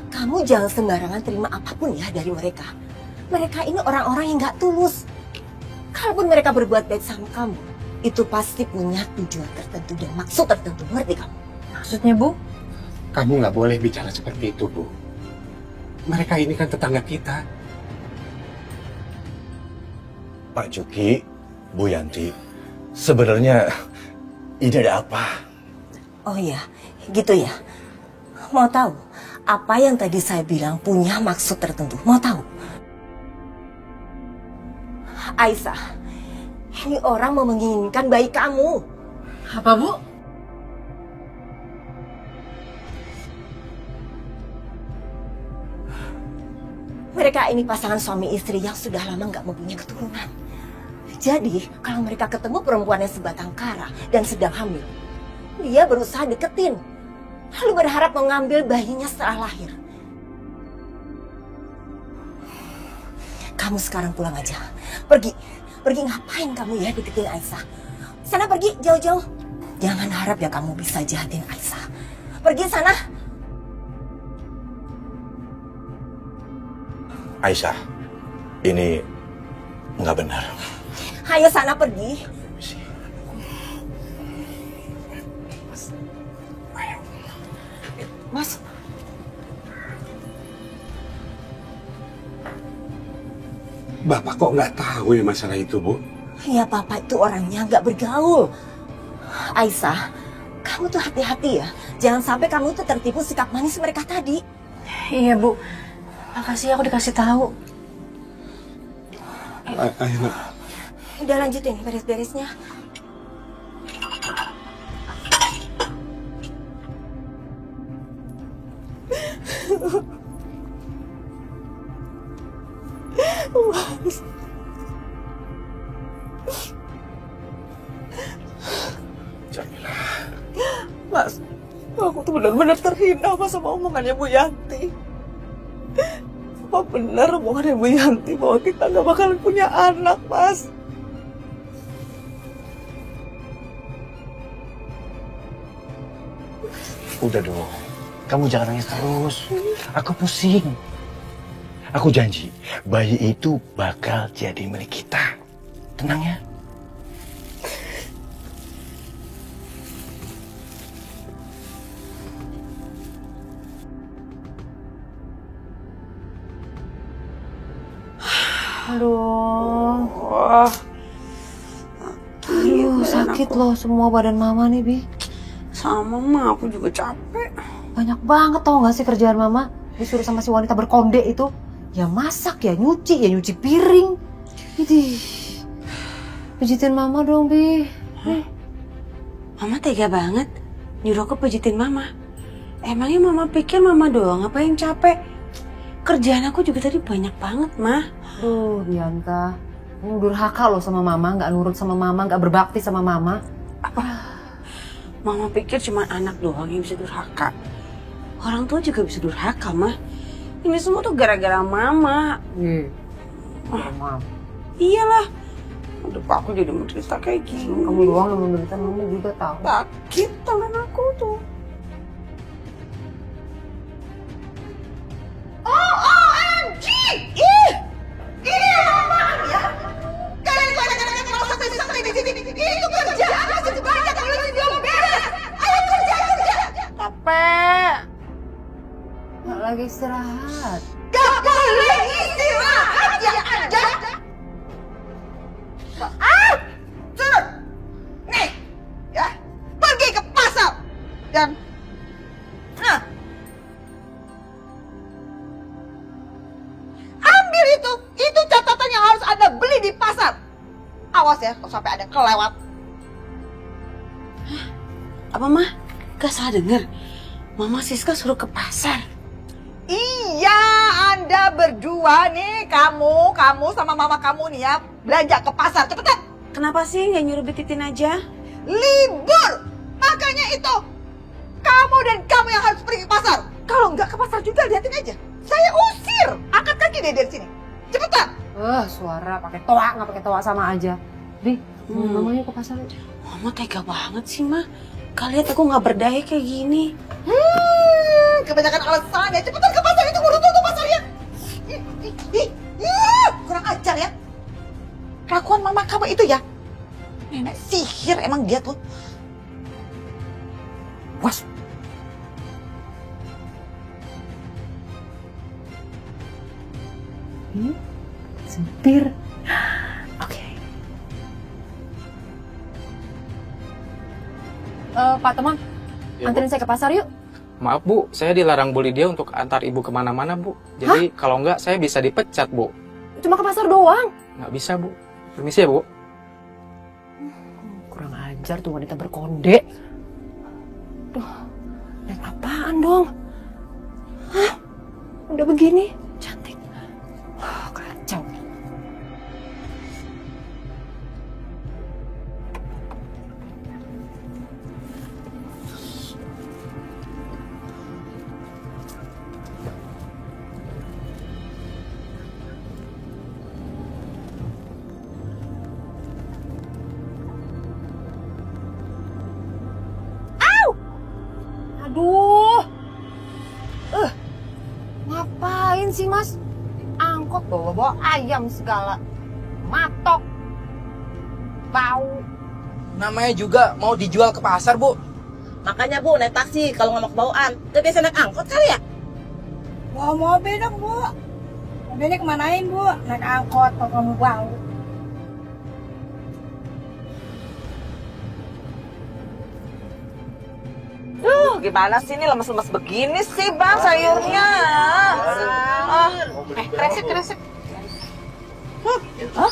kamu jangan sembarangan terima apapun ya dari mereka. Mereka ini orang-orang yang nggak tulus. Kalaupun mereka berbuat baik sama kamu, itu pasti punya tujuan tertentu dan maksud tertentu. Ngerti kamu? Maksudnya, Bu? Kamu nggak boleh bicara seperti itu, Bu. Mereka ini kan tetangga kita. Pak Juki, Bu Yanti, sebenarnya ini ada apa? Oh iya, gitu ya. Mau tahu apa yang tadi saya bilang punya maksud tertentu? Mau tahu? Aisyah, ini orang mau menginginkan bayi kamu. Apa, Bu? Mereka ini pasangan suami istri yang sudah lama nggak mempunyai keturunan. Jadi, kalau mereka ketemu perempuan yang sebatang kara dan sedang hamil, dia berusaha deketin, lalu berharap mengambil bayinya setelah lahir. Kamu sekarang pulang aja. Pergi ngapain kamu ya deketin Aisyah? Sana pergi, jauh-jauh. Jangan harap ya kamu bisa jahatin Aisyah. Pergi sana. Aisyah, ini nggak benar. Ayo sana pergi. Mas. Bapak kok nggak tahu ya masalah itu, Bu? Ya Papa itu orangnya nggak bergaul. Aisyah, kamu tuh hati-hati ya. Jangan sampai kamu tuh tertipu sikap manis mereka tadi. Iya, Bu. Makasih aku dikasih tahu. Ayo, Nak. Udah lanjutin beres-beresnya. Mas. Jamila. Mas, Aku tuh benar-benar terhina Mas sama omongannya Bu Yanti. Apa benar omongannya Bu Yanti bahwa kita gak bakalan punya anak, Mas? Udah dong, kamu jangan nangis terus. Aku pusing. Aku janji, bayi itu bakal jadi milik kita. Tenang ya. Aduh. Aduh, sakit loh semua badan mama nih, Bi. Sama mah, aku juga capek. Banyak banget tau gak sih kerjaan mama? Disuruh sama si wanita berkonde itu. Ya masak, ya nyuci piring. Idih. Pijitin mama dong, Bi. Mama tega banget nyuruh aku pijitin mama. Emangnya mama pikir mama doang apa yang capek? Kerjaan aku juga tadi banyak banget, Mah. Duh, Bianca. Kamu durhaka loh sama mama, gak nurut sama mama, gak berbakti sama mama. Mama pikir cuma anak doang yang bisa durhaka. Orang tua juga bisa durhaka, Mah. Ini semua tuh gara-gara mama. Mama. Iyalah. Udah aku jadi menderita kayak gini. Kamu doang yang menderita, mama juga tahu. Sakit tangan aku tuh. OMG! Ih! Ini apaan ya? Kalian tuh anak-anak mau santai-santai di sini. Itu kerjaan masih banyak kalau ini belum beres. Ayo kerja. Capek. Gak lagi istirahat. Gak boleh istirahat ya Anda. Suruh. Nih, ya. Pergi ke pasar. Dan ambil itu catatan yang harus Anda beli di pasar. Awas ya kalau sampai ada yang kelewat. Apa, Mah? Gak salah denger. Mama Siska suruh ke pasar. Iya, Anda berdua nih, kamu sama mama kamu nih ya, belanja ke pasar, cepetan. Kenapa sih nggak nyuruh Bititin aja? Libur, makanya itu. Kamu dan kamu yang harus pergi ke pasar. Kalau nggak ke pasar juga, liatin aja. Saya usir, angkat kaki deh dari sini. Cepetan. Suara pakai toa, nggak pakai toa sama aja. Bi, mamanya ke pasar. Mama tega banget sih, Mah. Kalian aku nggak berdaya kayak gini. Kebanyakan alasan ya. Cepetan ke pasar, itu udah tutup pasarnya. Kurang ajar ya. Kelakuan mama kamu itu ya. Nenek sihir emang dia tuh. Was. Sempir. Oke. Pak Teman, anterin saya ke pasar yuk. Maaf Bu, saya dilarang Bu Lydia untuk antar Ibu kemana-mana Bu. Jadi kalau enggak saya bisa dipecat Bu. Cuma ke pasar doang. Nggak bisa Bu. Permisi ya Bu. Kurang ajar tuh wanita berkonde. Duh, lihat apaan dong? Hah? Udah begini, cantik. Kacau. Aduh, ngapain sih Mas? Angkot bawa-bawa ayam segala, matok, bau. Namanya juga mau dijual ke pasar, Bu. Makanya Bu, naik taksi kalau nggak mau kebauan. Udah biasa naik angkot kali ya? Bawa mobil dong, Bu. Mobilnya kemanain, Bu? Naik angkot kalau kamu bau. Gimana sih ini lemes-lemes begini sih Bang sayurnya? Kresek. Hah?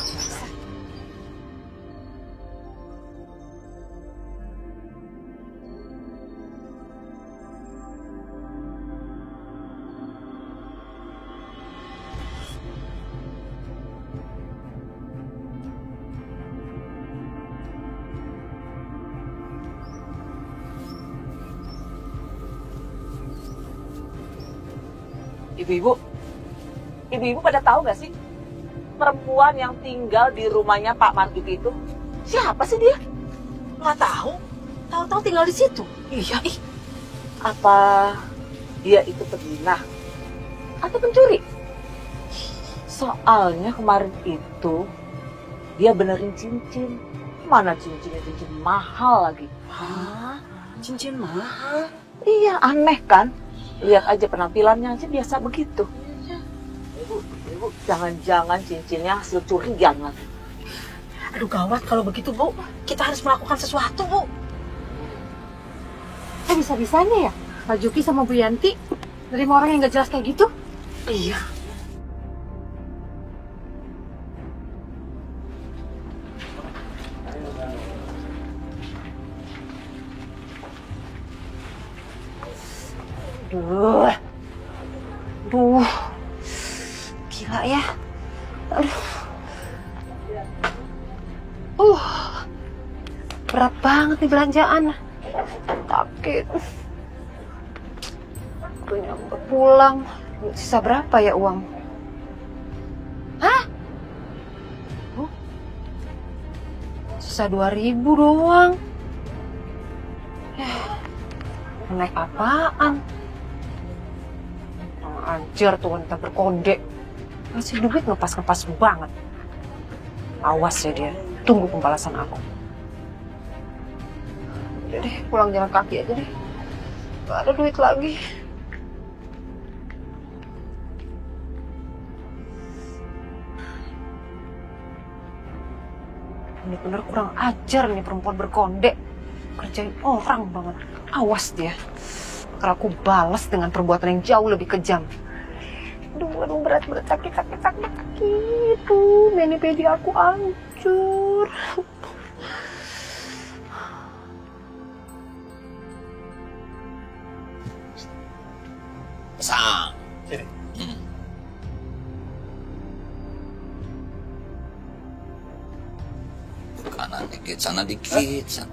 Ibu-ibu pada tahu gak sih perempuan yang tinggal di rumahnya Pak Marjuki itu? Siapa sih dia? Nggak tahu. Tahu-tahu tinggal di situ. Iya, ih. Apa dia itu pezina atau pencuri? Soalnya kemarin itu dia benerin cincin. Mana cincinnya, cincin mahal lagi. Hah? Cincin mahal? Iya, aneh kan? Lihat aja penampilannya aja biasa begitu. Ibu, jangan-jangan cincinnya hasil curian lagi. Aduh gawat kalau begitu, Bu. Kita harus melakukan sesuatu, Bu. Bisa-bisanya ya Pak Juki sama Bu Yanti nerima orang yang gak jelas kayak gitu? Iya. Duh, gila ya. Aduh. Berat banget nih belanjaan. Sakit. Udah nyampe pulang. Sisa berapa ya uang? Hah? Sisa 2.000 doang. Naik apaan? Anjir tuh wanita berkode. Ngasih duit ngepas-ngepas banget. Awas ya dia. Tunggu pembalasan aku. Udah deh, pulang jalan kaki aja deh. Gak ada duit lagi. Bener-bener kurang ajar nih perempuan berkonde. Kerjain orang banget. Awas dia. Kalau aku balas dengan perbuatan yang jauh lebih kejam. Aduh, berat sakit. Tuh, mani-pedi aku hancur. Sang. Kanan dikit, sana dikit.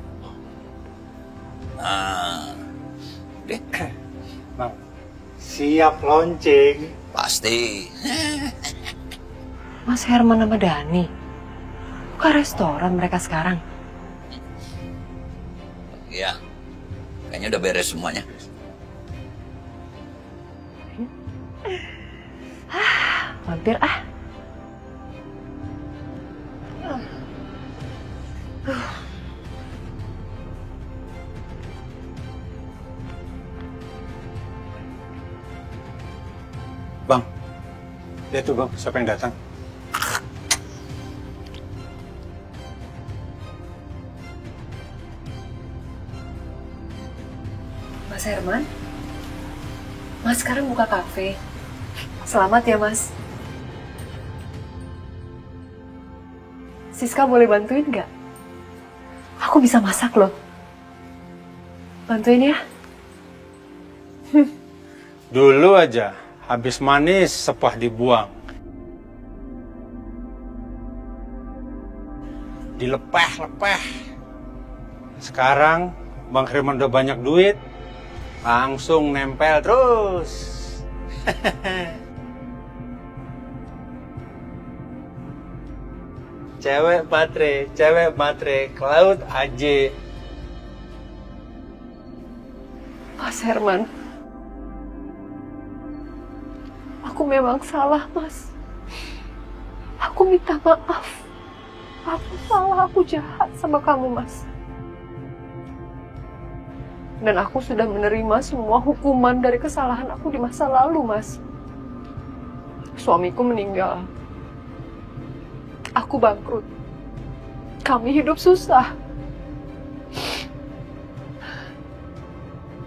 Nah. Deh. Bang, siap lonceng. Pasti. Mas Herman sama Dani. Buka restoran mereka sekarang. Iya. Kayaknya udah beres semuanya. Mampir ah. Bang, lihat tuh bang, siapa yang datang? Mas Herman? Mas sekarang buka kafe. Selamat ya mas. Siska boleh bantuin nggak? Aku bisa masak loh. Bantuin ya. Dulu aja, habis manis sepah dibuang. Dilepeh-lepeh. Sekarang Bang Herman udah banyak duit, langsung nempel terus. Cewek matre, ke laut aja. Mas Herman, aku memang salah, Mas. Aku minta maaf. Aku salah, aku jahat sama kamu, Mas. Dan aku sudah menerima semua hukuman dari kesalahan aku di masa lalu, Mas. Suamiku meninggal. Aku bangkrut. Kami hidup susah.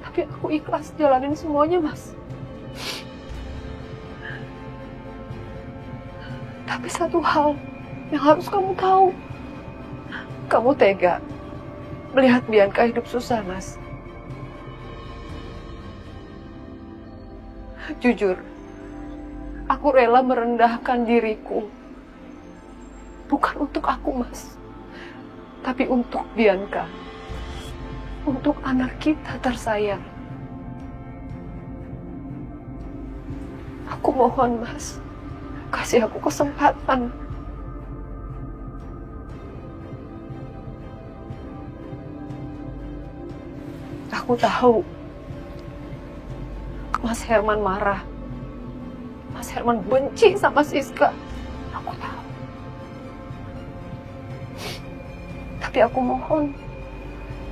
Tapi aku ikhlas jalanin semuanya, Mas. Tapi satu hal yang harus kamu tahu. Kamu tega melihat Bianca hidup susah, Mas. Jujur, aku rela merendahkan diriku. Bukan untuk aku, Mas. Tapi untuk Bianca. Untuk anak kita tersayang. Aku mohon, Mas. Kasih aku kesempatan. Aku tahu Mas Herman marah. Mas Herman benci sama Siska. Aku tahu. Tapi aku mohon,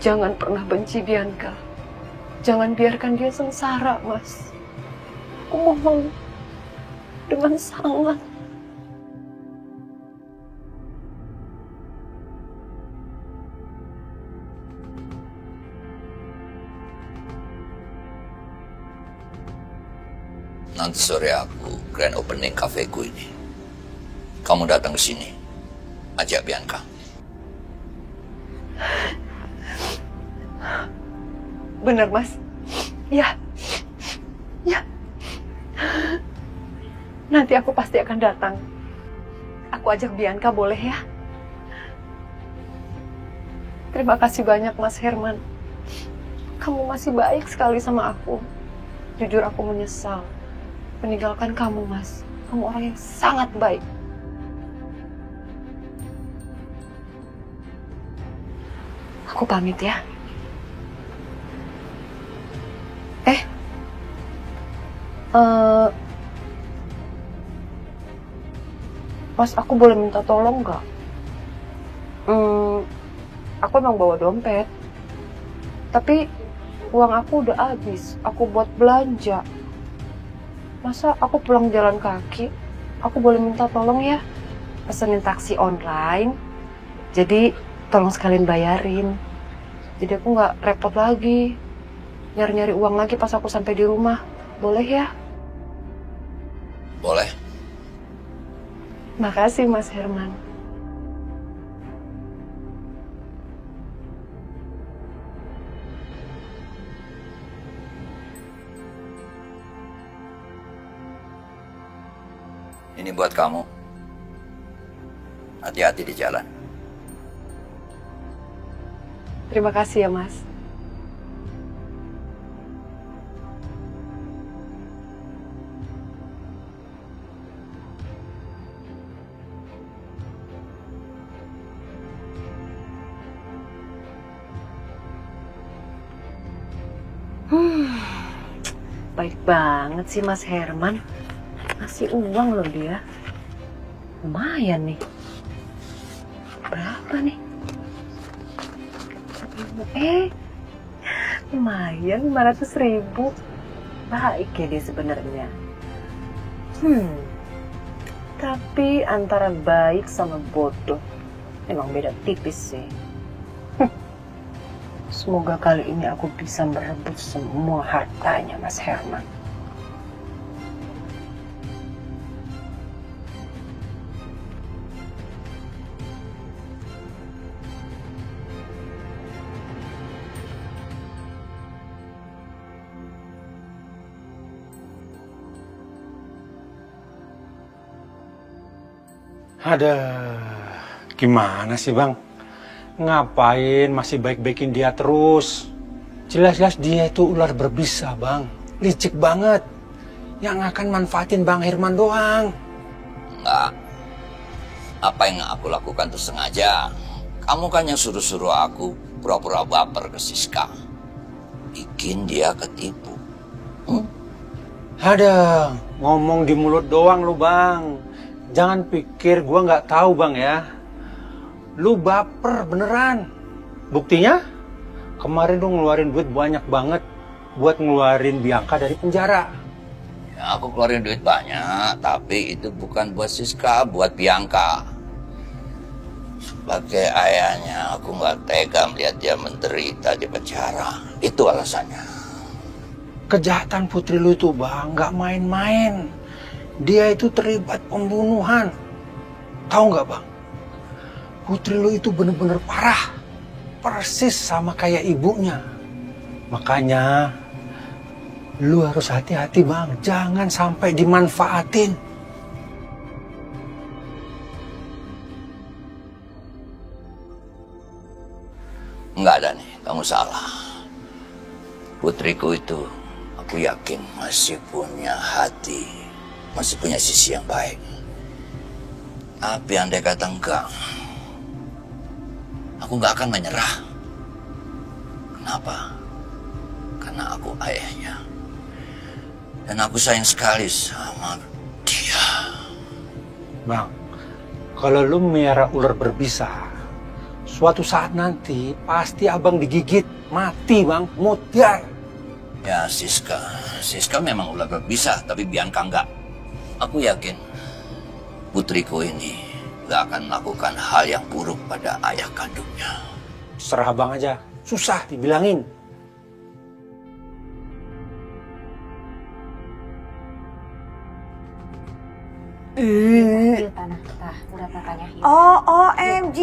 jangan pernah benci Bianca. Jangan biarkan dia sengsara, Mas. Aku mohon dengan sangat. Nanti sore aku grand opening kafeku ini. Kamu datang ke sini, ajak Bianca. Bener, Mas. Ya. Ya. Nanti aku pasti akan datang. Aku ajak Bianca, boleh ya? Terima kasih banyak, Mas Herman. Kamu masih baik sekali sama aku. Jujur aku menyesal meninggalkan kamu, Mas. Kamu orang yang sangat baik. Aku pamit ya. Mas, aku boleh minta tolong nggak? Aku emang bawa dompet, tapi uang aku udah habis. Aku buat belanja. Masa aku pulang jalan kaki? Aku boleh minta tolong ya? Pesenin taksi online. Jadi tolong sekalian bayarin. Jadi aku nggak repot lagi nyari-nyari uang lagi pas aku sampai di rumah. Boleh ya? Boleh. Makasih, Mas Herman. Ini buat kamu. Hati-hati di jalan. Terima kasih ya, Mas. Baik banget sih Mas Herman. Ngasih uang loh dia. Lumayan nih. Berapa nih? Lumayan 500.000. Baik ya dia sebenarnya. Tapi antara baik sama bodoh memang beda tipis sih. Semoga kali ini aku bisa merebut semua hartanya Mas Herman. Ada gimana sih Bang? Ngapain masih baik-baikin dia terus? Jelas-jelas dia itu ular berbisa Bang. Licik banget. Yang akan manfaatin Bang Herman doang. Enggak. Apa yang aku lakukan itu sengaja. Kamu kan yang suruh-suruh aku pura-pura baper ke Siska. Bikin dia ketipu. Ada ngomong di mulut doang lu Bang. Jangan pikir gua nggak tahu Bang ya. Lu baper beneran. Buktinya kemarin lu ngeluarin duit banyak banget buat ngeluarin Bianca dari penjara. Ya, aku keluarin duit banyak, tapi itu bukan buat Siska, buat Bianca. Sebagai ayahnya, aku nggak tega melihat dia menderita di penjara. Itu alasannya. Kejahatan putri lu itu Bang, nggak main-main. Dia itu terlibat pembunuhan. Tahu nggak Bang? Putri lu itu bener-bener parah. Persis sama kayak ibunya. Makanya lu harus hati-hati Bang. Jangan sampai dimanfaatin. Enggak ada nih, kamu salah. Putriku itu aku yakin masih punya hati. masih punya sisi yang baik. Tapi andai kata enggak, aku nggak akan menyerah. Kenapa? Karena aku ayahnya. Dan aku sayang sekali sama dia. Bang, kalau lu melihara ular berbisa, suatu saat nanti pasti abang digigit, mati bang, mutiar. Ya Siska memang ular berbisa, tapi Bianca enggak. Aku yakin putriku ini gak akan melakukan hal yang buruk pada ayah kandungnya. Serah abang aja, susah dibilangin. Tanah kita udah makanya. Oh, OMG,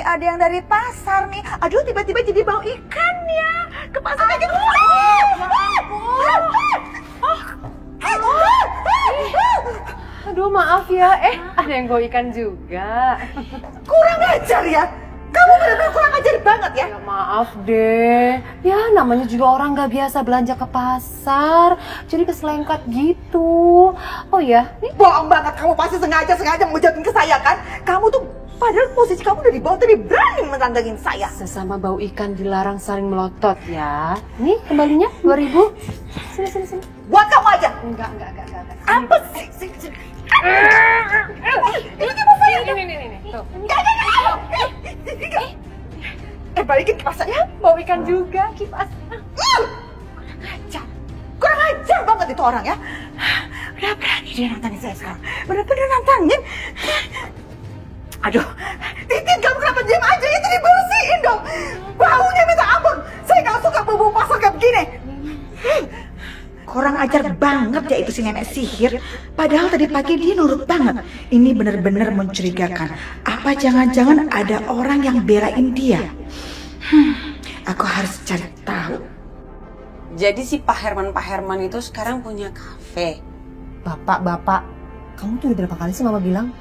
ada yang dari pasar nih. Aduh, tiba-tiba jadi bau ikan ya. Ke pasar aja. Aduh maaf ya, ada yang bawa ikan juga. Kurang ajar ya. Kamu benar-benar kurang ajar banget ya. Ya maaf deh. Ya namanya juga orang nggak biasa belanja ke pasar, jadi keselengkat gitu. Oh ya, nih bohong banget. Kamu pasti sengaja mau jatuhin ke saya kan? Kamu tuh padahal posisi kamu udah di bawah tapi berani menantangin saya. Sesama bau ikan dilarang saling melotot ya. Nih kembalinya 2.000. Sini. Buat kamu aja. Enggak. Apa sih? Ini mau saya. Ini. Tuh. Balikin kipasnya. Bau ikan juga kipas. Kurang ajar banget itu orang ya. Udah berani dia nantangin saya sekarang. Bener-bener nantangin. Aduh, Titin kamu kenapa diam aja? Itu dibersihin dong. Baunya minta ampun. Saya gak suka bau pasar kayak begini. Kurang ajar banget ya itu si nenek sihir. Padahal tadi pagi dia nurut banget. Ini benar-benar mencurigakan. Apa jangan-jangan ada orang yang belain dia? Aku harus cari tahu. Jadi si Pak Herman itu sekarang punya kafe. Bapak, kamu tuh udah berapa kali sih mama bilang?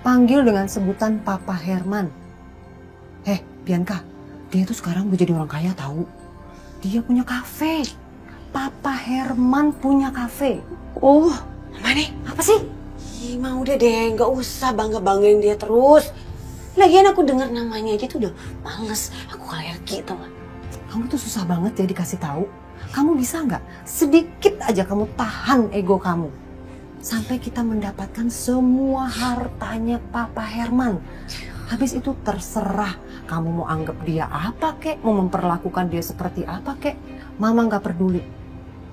Panggil dengan sebutan Papa Herman. Bianca, dia tuh sekarang udah jadi orang kaya tahu. Dia punya kafe. Papa Herman punya kafe. Oh, mana? Apa sih? Ih, mah udah deh, nggak usah bangga-banggain dia terus. Lagian aku dengar namanya aja tuh udah males. Aku alergi tau gak? Kamu tuh susah banget ya dikasih tahu. Kamu bisa nggak sedikit aja kamu tahan ego kamu sampai kita mendapatkan semua hartanya Papa Herman. Habis itu terserah kamu mau anggap dia apa kek, mau memperlakukan dia seperti apa kek. Mama nggak peduli.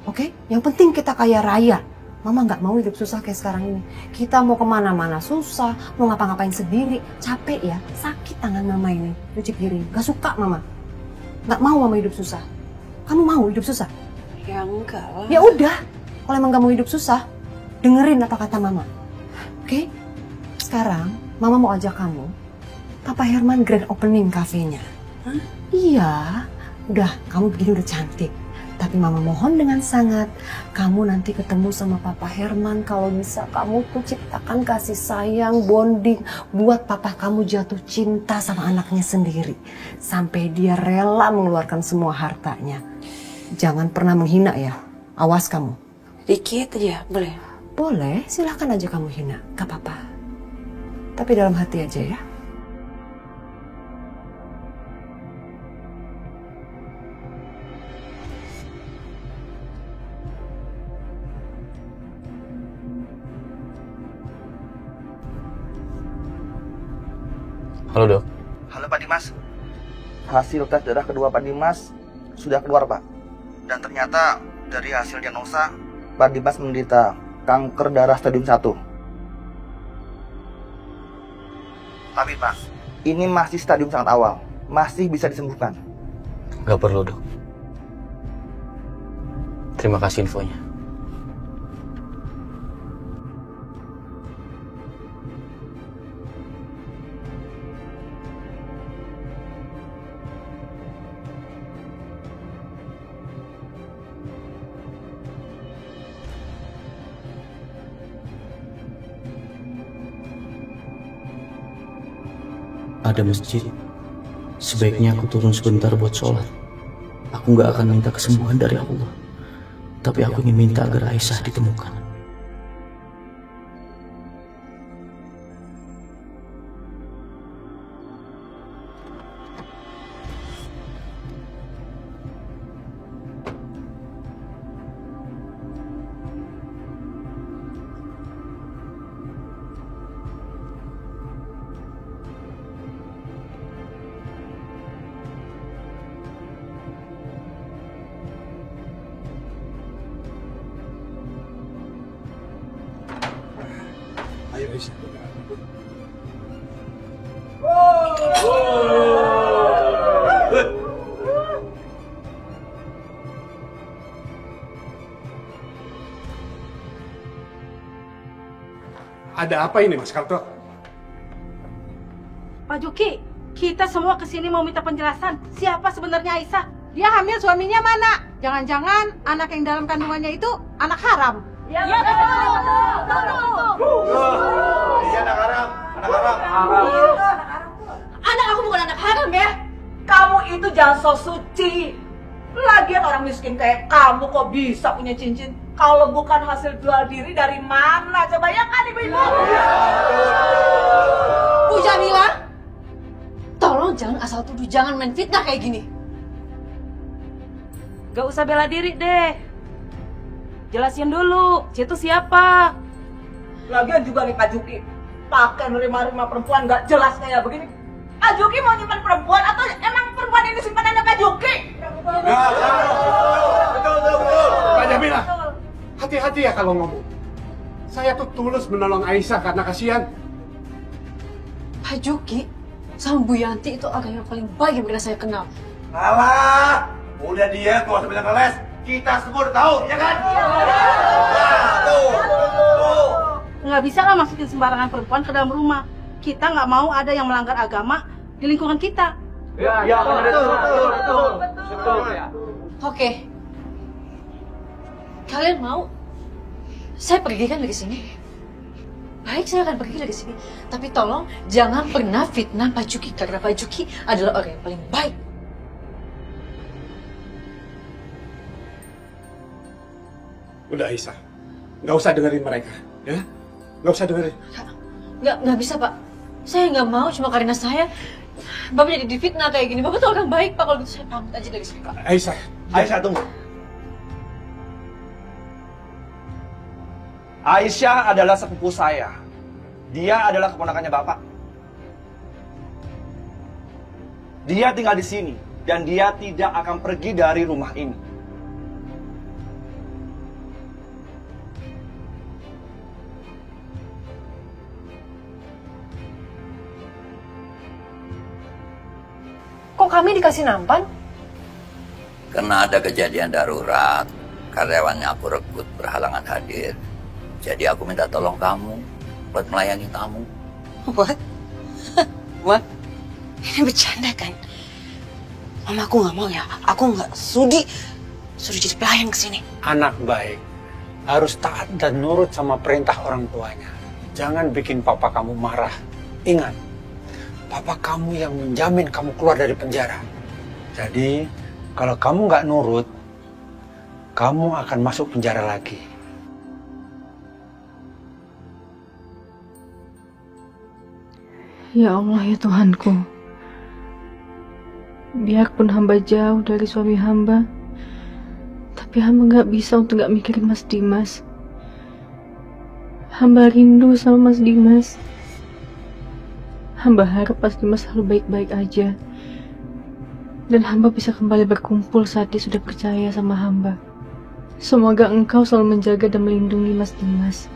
Oke? Yang penting kita kaya raya. Mama nggak mau hidup susah kayak sekarang ini. Kita mau kemana-mana susah, mau ngapa-ngapain sendiri. Capek ya, sakit tangan mama ini. Cuci piring. Gak suka mama. Nggak mau mama hidup susah. Kamu mau hidup susah? Ya enggak lah. Ya udah, kalau emang gak mau hidup susah, dengerin apa kata mama. Oke? Sekarang mama mau ajak kamu, Papa Herman grand opening kafenya. Iya, udah kamu begini udah cantik. Tapi mama mohon dengan sangat, kamu nanti ketemu sama Papa Herman, kalau bisa kamu tuh ciptakan kasih sayang, bonding, buat papa kamu jatuh cinta sama anaknya sendiri. Sampai dia rela mengeluarkan semua hartanya. Jangan pernah menghina ya, awas kamu. Dikit aja, boleh? Boleh, silahkan aja kamu hina, gak apa-apa. Tapi dalam hati aja ya. Halo dok. Halo Pak Dimas. Hasil tes darah kedua Pak Dimas sudah keluar Pak. Dan ternyata dari hasil diagnosa Pak Dimas menderita kanker darah stadium 1. Tapi Pak, ini masih stadium sangat awal. Masih bisa disembuhkan. Gak perlu dok. Terima kasih infonya. Ada masjid. Sebaiknya aku turun sebentar buat sholat. Aku gak akan minta kesembuhan dari Allah. Tapi aku ingin minta agar Aisyah ditemukan. Aisyah. Ada apa ini, Mas Karto? Pak Juki, kita semua kesini mau minta penjelasan. Siapa sebenarnya Aisyah? Dia hamil, suaminya mana? Jangan-jangan anak yang dalam kandungannya itu anak haram. Iya, betul. Iya, anak haram. Anak haram. Anak aku bukan anak haram ya. Kamu itu jangan so suci. Lagian orang miskin kayak kamu kok bisa punya cincin? Kalau bukan hasil jual diri dari mana? Coba ya kan ibu-ibu? Bu Jamila, tolong jangan asal tuduh, jangan main fitnah kayak gini. Gak usah bela diri deh. Jelasin dulu, itu siapa? Lagian juga nih Pak Juki, pakai nerima-nerima perempuan gak jelas kayak begini. Pak Juki mau nyimpan perempuan atau emang perempuan ini simpanannya Pak Juki? Betul. Pak Jamila, hati-hati ya kalau ngomong. Saya tuh tulus menolong Aisyah karena kasihan. Pak Juki sama Bu Yanti itu orang yang paling baik yang pernah saya kenal. Alah, udah dia tuh sebenarnya ngeles. Kita semua udah tahu, ya kan? Nggak bisa lah masukin sembarangan perempuan ke dalam rumah. Kita nggak mau ada yang melanggar agama di lingkungan kita. Ya, betul. Oke. Kalian mau saya pergi kan dari sini? Baik, saya akan pergi dari sini. Tapi tolong jangan pernah fitnah Pak Juki, karena Pak Juki adalah orang yang paling baik. Udah Aisyah, nggak usah dengerin mereka, ya? Nggak usah dengerin. Nggak bisa, Pak. Saya nggak mau cuma karena saya Bapak jadi difitnah kayak gini. Bapak tuh orang baik, Pak. Kalau gitu saya pamit aja dari sini, Pak. Aisyah, tunggu. Aisyah adalah sepupu saya. Dia adalah keponakannya Bapak. Dia tinggal di sini dan dia tidak akan pergi dari rumah ini. Kok kami dikasih nampan? Karena ada kejadian darurat, karyawannya aku rekrut berhalangan hadir. Jadi aku minta tolong kamu buat melayani tamu. What? What? Ini bercanda kan? Mama aku nggak mau ya. Aku nggak sudi jadi pelayan kesini. Anak baik harus taat dan nurut sama perintah orang tuanya. Jangan bikin papa kamu marah. Ingat, papa kamu yang menjamin kamu keluar dari penjara. Jadi, kalau kamu nggak nurut, kamu akan masuk penjara lagi. Ya Allah, ya Tuhanku. Biarpun hamba jauh dari suami hamba, tapi hamba gak bisa untuk gak mikirin Mas Dimas. Hamba rindu sama Mas Dimas. Hamba harap Mas Dimas selalu baik-baik aja. Dan hamba bisa kembali berkumpul saat dia sudah percaya sama hamba. Semoga Engkau selalu menjaga dan melindungi Mas Dimas.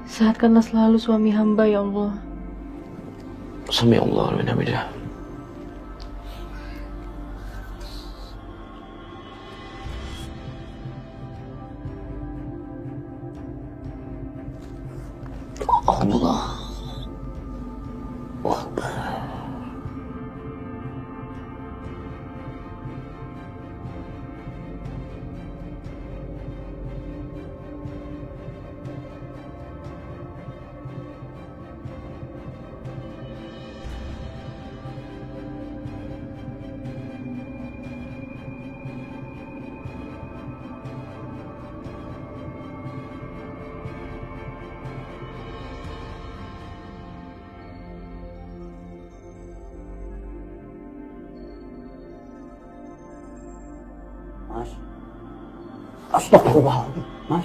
Sehatkanlah selalu suami hamba, ya Allah. Sami Allah wa hamidah. Allah Akbar. Mas, astagfirullahaladzim, Mas.